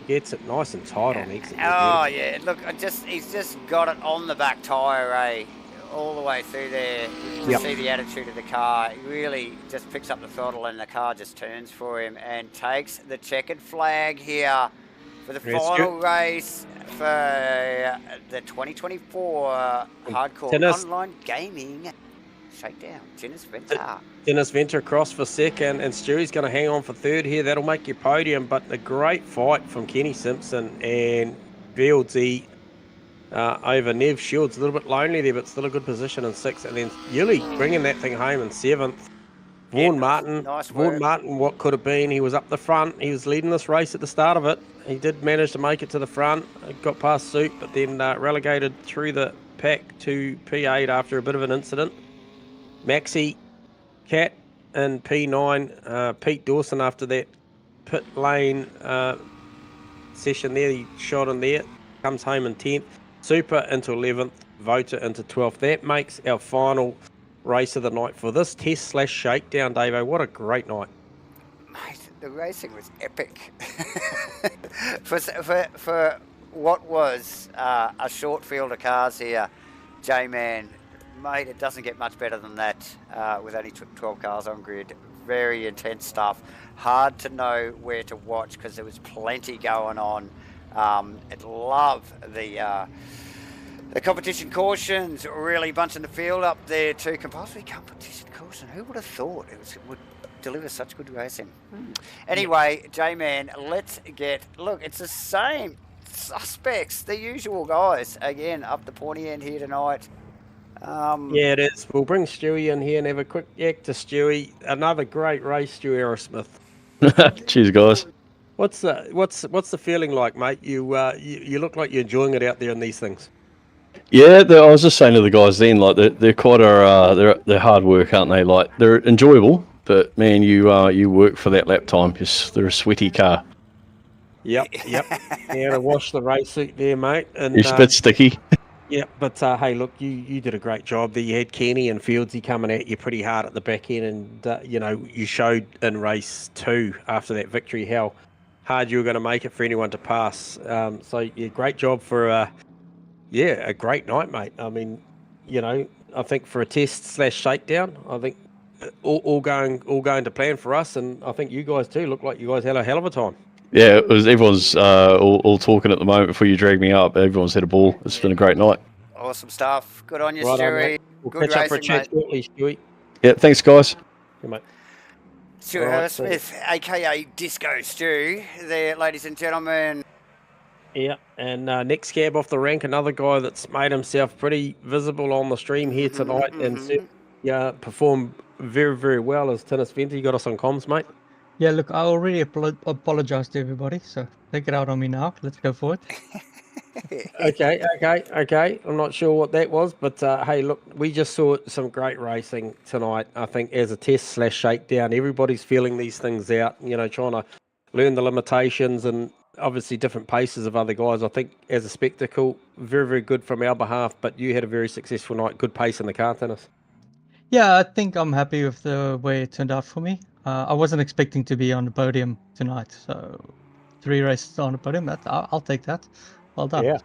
Gets it nice and tight on exit. Oh yeah, look, he's just got it on the back tyre, all the way through there. You can see the attitude of the car. He really just picks up the throttle and the car just turns for him and takes the checkered flag here for the final race for the 2024 Hardcore Online Gaming Shakedown. Dennis Venter across for second, and Stewie's going to hang on for third here. That'll make your podium, but a great fight from Kenny Simpson and Fieldsy over Nev Shields. A little bit lonely there, but still a good position in 6th. And then Yuli bringing that thing home in 7th. Vaughan Martin, what could have been. He was up the front. He was leading this race at the start of it. He did manage to make it to the front. Got past Soup, but then relegated through the pack to P8 after a bit of an incident. Maxi, Cat, and P9. Pete Dawson after that pit lane session there. He shot in there. Comes home in 10th. Super into 11th. Voter into 12th. That makes our final race of the night for this test/shakedown, Davo. What a great night. Mate, the racing was epic. for what was a short field of cars here, J-Man, mate, it doesn't get much better than that with only 12 cars on grid. Very intense stuff. Hard to know where to watch because there was plenty going on. I'd love the competition cautions, really bunching the field up there too. Compulsory competition caution. Who would have thought it would deliver such good racing? Anyway, J-Man, let's look, it's the same suspects, the usual guys, again, up the pointy end here tonight. Yeah, it is. We'll bring Stewie in here and have a quick yak to Stewie. Another great race, Stewie Aerosmith. Cheers, guys. What's the feeling like, mate? You look like you're enjoying it out there in these things. Yeah, I was just saying to the guys then, like they're quite they're hard work, aren't they? Like they're enjoyable, but man, you work for that lap time because they're a sweaty car. Yep. Yeah, to wash the race suit there, mate. And it's a bit sticky. Yeah, but hey, look, you did a great job there. You had Kenny and Fieldsy coming at you pretty hard at the back end, and you showed in race 2 after that victory how hard you were going to make it for anyone to pass. So yeah, great job for a great night, mate. I mean, I think for a test/shakedown, I think all going to plan for us, and I think you guys too look like you guys had a hell of a time. Yeah, it was. Everyone's all talking at the moment before you drag me up. Everyone's had a ball. It's been a great night. Awesome stuff. Good on you, Right Stewie. on, we'll good catch racing, up for a chat shortly, Stewie. Yeah, thanks, guys. Yeah, mate. Stuart Smith, aka Disco Stu, there, ladies and gentlemen. Yeah, and next cab off the rank, another guy that's made himself pretty visible on the stream here tonight and performed very, very well as Tennis Venter. You got us on comms, mate? Yeah, look, I already apologized to everybody, so take it out on me now. Let's go for it. Okay. I'm not sure what that was, but hey, look, we just saw some great racing tonight. I think as a test / shakedown, everybody's feeling these things out, trying to learn the limitations and obviously different paces of other guys. I think as a spectacle, very, very good from our behalf, but you had a very successful night. Good pace in the car, tennis. Yeah, I think I'm happy with the way it turned out for me. I wasn't expecting to be on the podium tonight, so 3 races on the podium, I'll take that. Well done. Yeah.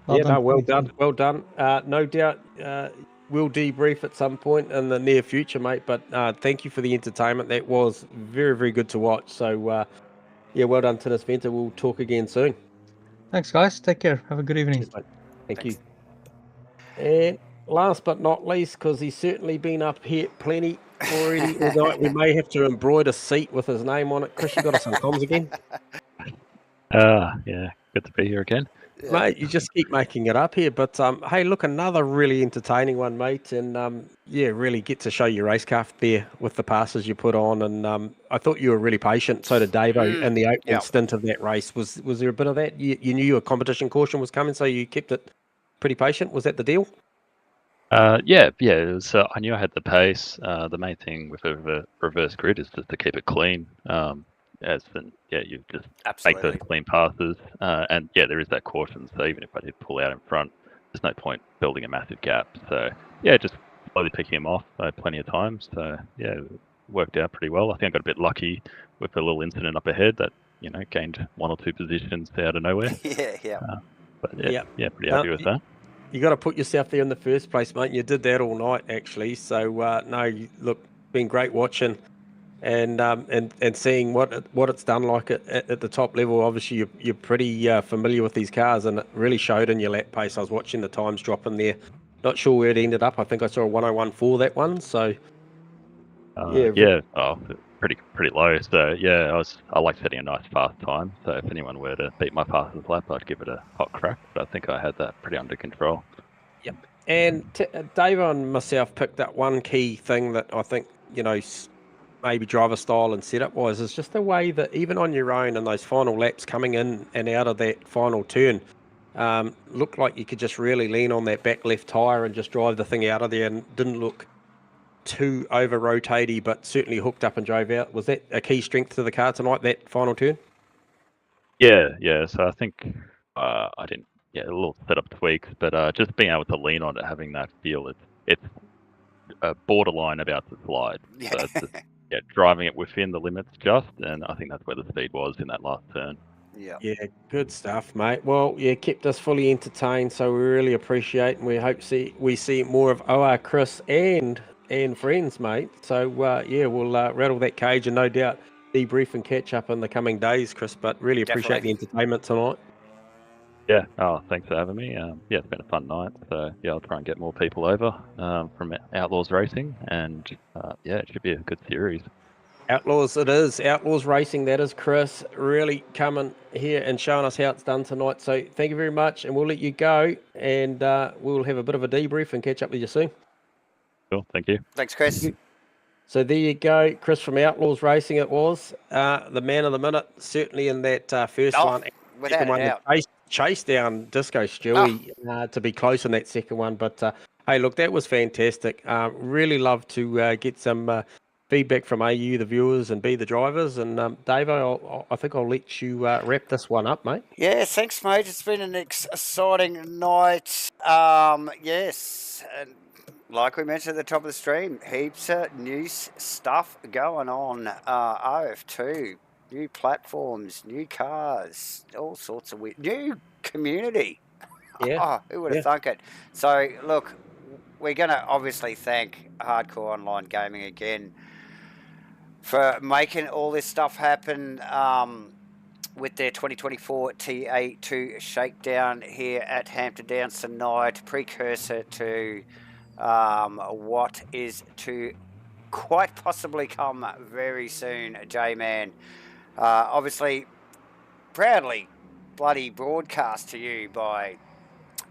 Well done. No, well for me. done. Well done. No doubt we'll debrief at some point in the near future, mate. But thank you for the entertainment. That was very, very good to watch. So, yeah, well done, Tennis Venter. We'll talk again soon. Thanks, guys. Take care. Have a good evening. Cheers, mate. Thank Thanks. you. And last but not least, because he's certainly been up here plenty already, although we may have to embroider a seat with his name on it. Chris, you got us some comms again? Yeah, good to be here again. Yeah. Mate, you just keep making it up here. But hey, look, another really entertaining one, mate. And yeah, really get to show your racecraft there with the passes you put on. And I thought you were really patient. So did Davo in the opening stint of that race. Was there a bit of that? You knew a competition caution was coming, so you kept it pretty patient. Was that the deal? Yeah. It was, I knew I had the pace. The main thing with a reverse grid is just to keep it clean. You just Absolutely. make those clean passes. And yeah, there is that caution. So even if I did pull out in front, there's no point building a massive gap. So yeah, just slowly picking him off plenty of times. So yeah, it worked out pretty well. I think I got a bit lucky with a little incident up ahead that gained 1 or 2 positions out of nowhere. Yeah. But yeah, pretty happy with that. You got to put yourself there in the first place, mate. You did that all night, actually. So look, been great watching, and seeing what it's done like at the top level. Obviously, you're pretty familiar with these cars, and it really showed in your lap pace. I was watching the times drop in there. Not sure where it ended up. I think I saw a 101.4 that one. So pretty low. So yeah, I like setting a nice fast time. So if anyone were to beat my fastest lap, I'd give it a hot crack. But I think I had that pretty under control. Yep. And Dave and myself picked up one key thing that I think maybe driver style and setup wise is just the way that even on your own in those final laps coming in and out of that final turn, looked like you could just really lean on that back left tyre and just drive the thing out of there, and didn't look too over rotatey, but certainly hooked up and drove out. Was that a key strength to the car tonight, that final turn? Yeah. So I think I didn't. Yeah, a little setup tweaks, but just being able to lean on it, having that feel, it's borderline about to slide. Yeah. So it's just, driving it within the limits just, and I think that's where the speed was in that last turn. Yeah. Yeah, good stuff, mate. Well, kept us fully entertained, so we really appreciate, and we hope we see more of OR Chris and friends, mate. So we'll rattle that cage and no doubt debrief and catch up in the coming days, Chris. But really appreciate the entertainment tonight. Yeah. Oh, thanks for having me. It's been a fun night. So yeah, I'll try and get more people over from Outlaws Racing, and it should be a good series. Outlaws it is. Outlaws Racing, that is Chris, really coming here and showing us how it's done tonight. So thank you very much, and we'll let you go, and we'll have a bit of a debrief and catch up with you soon. Cool, thank you. Thanks, Chris. Thank you. So there you go, Chris from Outlaws Racing it was. The man of the minute, certainly in that first one. Without a doubt. Chase down Disco Stewie to be close in that second one. But hey, look, that was fantastic. Really love to get some feedback from AU, the viewers, and B, the drivers. And Dave, I think I'll let you wrap this one up, mate. Yeah, thanks, mate. It's been an exciting night. Yes, and like we mentioned at the top of the stream, heaps of new stuff going on. OF2, new platforms, new cars, all sorts of weird, new community. Yeah. Who would have thunk it? So, look, we're going to obviously thank Hardcore Online Gaming again for making all this stuff happen with their 2024 TA2 Shakedown here at Hampton Downs tonight, precursor to what is to quite possibly come very soon, J-Man. Obviously, proudly bloody broadcast to you by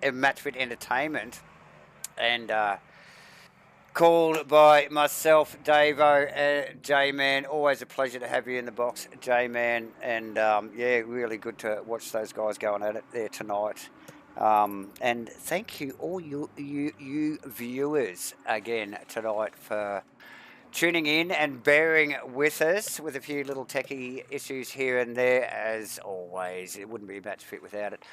MATCHFIT Entertainment, and called by myself, Davo, and J-Man. Always a pleasure to have you in the box, J-Man. And yeah, really good to watch those guys going at it there tonight. And thank you, all you viewers, again tonight for tuning in and bearing with us with a few little techie issues here and there, as always. It wouldn't be a match fit without it.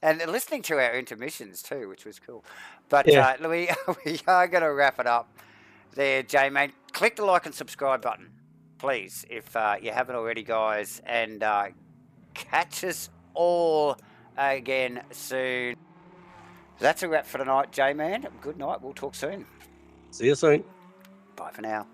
And listening to our intermissions too, which was cool. But Yeah. we are going to wrap it up there, J-Mate. Click the like and subscribe button, please, if you haven't already, guys. And catch us all again soon. That's a wrap for tonight, J-Man. Good night. We'll talk soon. See you soon. Bye for now.